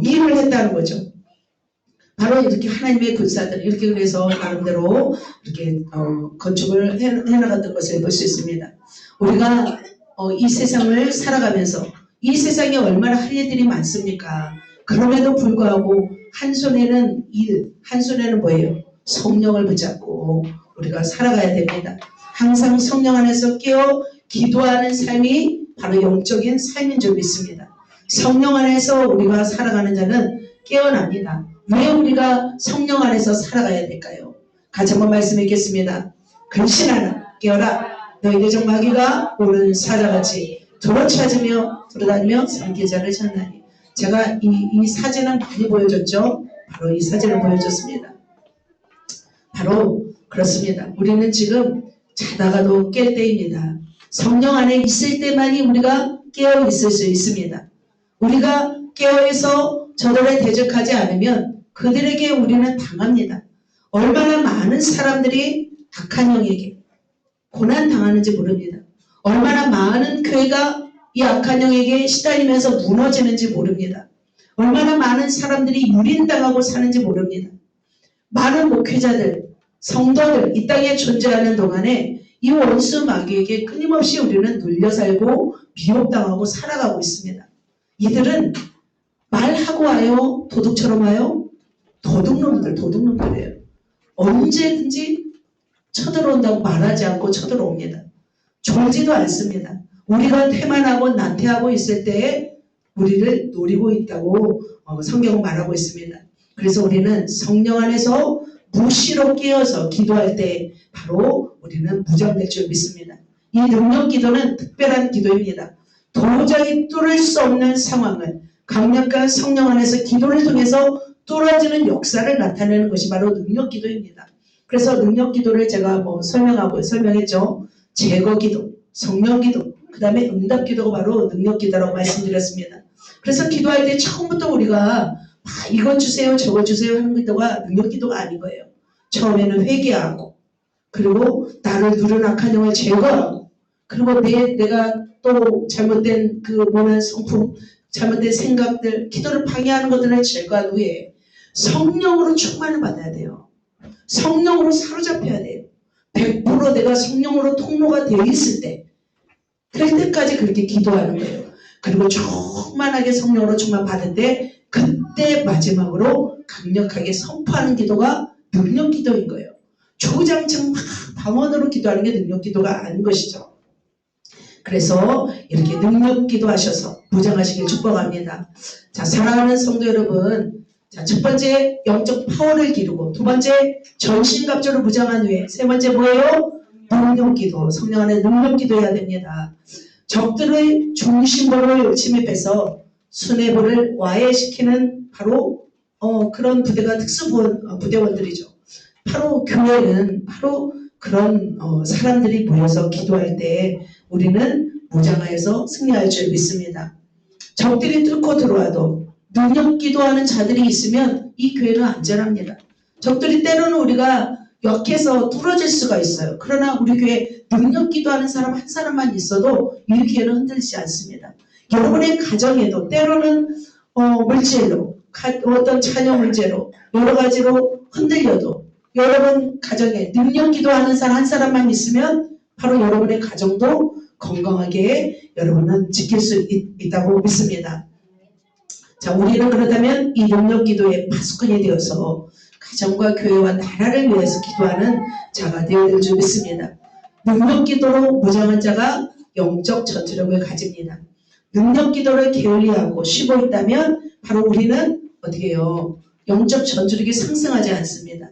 일을 했다는 거죠. 바로 이렇게 하나님의 군사들 이렇게 그래서 나름대로 이렇게 건축을 해나갔던 것을 볼 수 있습니다. 우리가 이 세상을 살아가면서 이 세상에 얼마나 할 일들이 많습니까? 그럼에도 불구하고 한 손에는 일, 한 손에는 뭐예요? 성령을 붙잡고 우리가 살아가야 됩니다. 항상 성령 안에서 깨어 기도하는 삶이 바로 영적인 삶인 줄 믿습니다. 성령 안에서 우리가 살아가는 자는 깨어납니다. 왜 우리가 성령 안에서 살아가야 될까요? 같이 한번 말씀드리겠습니다. 근신하라 깨어라 너희들 중 마귀가 오는 사자같이 도로 찾으며 돌아다니며 삼계자를 찾나니. 제가 이 사진은 많이 보여줬죠. 바로 이 사진을 보여줬습니다. 바로 그렇습니다. 우리는 지금 자다가도 깰 때입니다. 성령 안에 있을 때만이 우리가 깨어 있을 수 있습니다. 우리가 깨어있어 저들에 대적하지 않으면 그들에게 우리는 당합니다. 얼마나 많은 사람들이 악한 영에게 고난당하는지 모릅니다. 얼마나 많은 교회가 이 악한 영에게 시달리면서 무너지는지 모릅니다. 얼마나 많은 사람들이 유린당하고 사는지 모릅니다. 많은 목회자들, 성도들 이 땅에 존재하는 동안에 이 원수 마귀에게 끊임없이 우리는 눌려 살고 미혹당하고 살아가고 있습니다. 이들은 말하고 와요? 도둑처럼 와요? 도둑놈들이에요. 언제든지 쳐들어온다고 말하지 않고 쳐들어옵니다. 졸지도 않습니다. 우리가 태만하고 나태하고 있을 때에 우리를 노리고 있다고 성경은 말하고 있습니다. 그래서 우리는 성령 안에서 무시로 깨어서 기도할 때 바로 우리는 무장될 줄 믿습니다. 이 능력 기도는 특별한 기도입니다. 도저히 뚫을 수 없는 상황을 강력한 성령 안에서 기도를 통해서 뚫어지는 역사를 나타내는 것이 바로 능력 기도입니다. 그래서 능력 기도를 제가 설명했죠. 제거 기도, 성령 기도, 그 다음에 응답 기도가 바로 능력 기도라고 말씀드렸습니다. 그래서 기도할 때 처음부터 우리가 이것 주세요, 저것 주세요 하는 기도가 능력 기도가 아닌 거예요. 처음에는 회개하고 그리고 나를 누른 악한 영을 제거하고 그리고 내가 또 잘못된 그 모난 성품, 잘못된 생각들, 기도를 방해하는 것들을 제거한 후에 성령으로 충만을 받아야 돼요. 성령으로 사로잡혀야 돼요. 100% 내가 성령으로 통로가 되어 있을 때, 그럴 때까지 그렇게 기도하는 거예요. 그리고 충만하게 성령으로 충만 받을 때 그때 마지막으로 강력하게 선포하는 기도가 능력 기도인 거예요. 주구장창 막 방언으로 기도하는 게 능력 기도가 아닌 것이죠. 그래서 이렇게 능력 기도하셔서 무장하시길 축복합니다. 자, 사랑하는 성도 여러분, 자, 첫 번째 영적 파워를 기르고 두 번째 전신갑주로 무장한 후에 세 번째 뭐예요? 능력기도, 성령 안에 능력기도 해야 됩니다. 적들의 중심부를 침입해서 수뇌부를 와해시키는 바로 그런 부대가 부대원들이죠. 바로 교회는 바로 그런 사람들이 모여서 기도할 때 우리는 무장하여서 승리할 줄 믿습니다. 적들이 뚫고 들어와도 능력 기도하는 자들이 있으면 이 교회는 안전합니다. 적들이 때로는 우리가 역해서 뚫어질 수가 있어요. 그러나 우리 교회 능력 기도하는 사람 한 사람만 있어도 이 교회는 흔들리지 않습니다. 여러분의 가정에도 때로는 물질로, 어떤 자녀 문제로 여러 가지로 흔들려도 여러분 가정에 능력 기도하는 사람 한 사람만 있으면 바로 여러분의 가정도 건강하게 여러분은 지킬 수 있다고 믿습니다. 자, 우리는 그렇다면 이 능력 기도의 파수꾼이 되어서 가정과 교회와 나라를 위해서 기도하는 자가 되어야 될 줄 믿습니다. 능력 기도로 무장한 자가 영적 전투력을 가집니다. 능력 기도를 게을리하고 쉬고 있다면 바로 우리는 어떻게 해요? 영적 전투력이 상승하지 않습니다.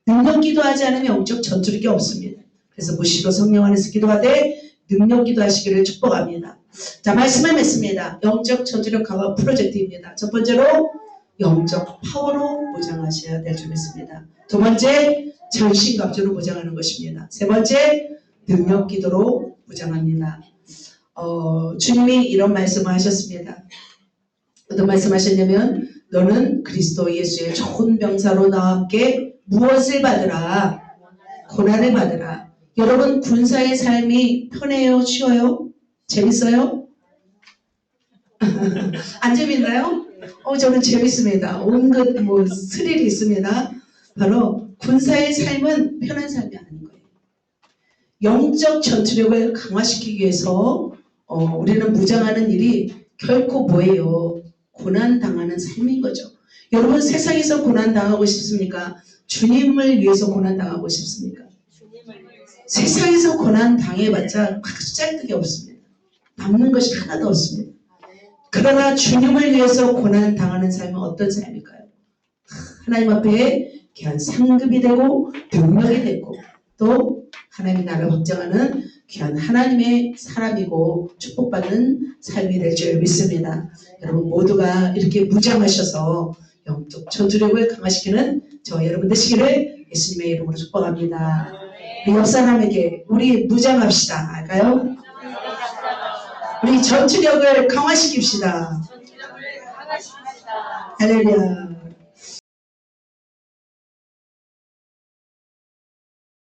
능력 기도하지 않으면 영적 전투력이 없습니다. 그래서 무시로 성령 안에서 기도하되 능력 기도하시기를 축복합니다. 자, 말씀을 맺습니다. 영적 전투력 강화 프로젝트입니다. 첫 번째로 영적 파워로 무장하셔야 될 줄 믿습니다. 두 번째, 전신갑주로 무장하는 것입니다. 세 번째, 능력 기도로 무장합니다. 주님이 이런 말씀을 하셨습니다. 어떤 말씀하셨냐면 너는 그리스도 예수의 좋은 병사로 나와 함께 무엇을 받으라? 고난을 받으라. 여러분 군사의 삶이 편해요? 쉬워요? 재밌어요? 안 재밌나요? 저는 재밌습니다. 온갖 스릴이 있습니다. 바로 군사의 삶은 편한 삶이 아닌 거예요. 영적 전투력을 강화시키기 위해서 우리는 무장하는 일이 결코 뭐예요? 고난당하는 삶인 거죠. 여러분 세상에서 고난당하고 싶습니까? 주님을 위해서 고난당하고 싶습니까? 세상에서 고난당해봤자 짝짝이 없습니다. 남는 것이 하나도 없습니다. 그러나 주님을 위해서 고난당하는 삶은 어떤 삶일까요? 하나님 앞에 귀한 상급이 되고 능력이 되고 또 하나님의 나라를 확장하는 귀한 하나님의 사람이고 축복받는 삶이 될 줄 믿습니다. 여러분 모두가 이렇게 무장하셔서 영적 전투력을 강화시키는 저와 여러분 되시기를 예수님의 이름으로 축복합니다. 우리 옆 사람에게 우리 무장합시다. 할까요? 우리 전투력을 강화시킵시다. 할렐루야.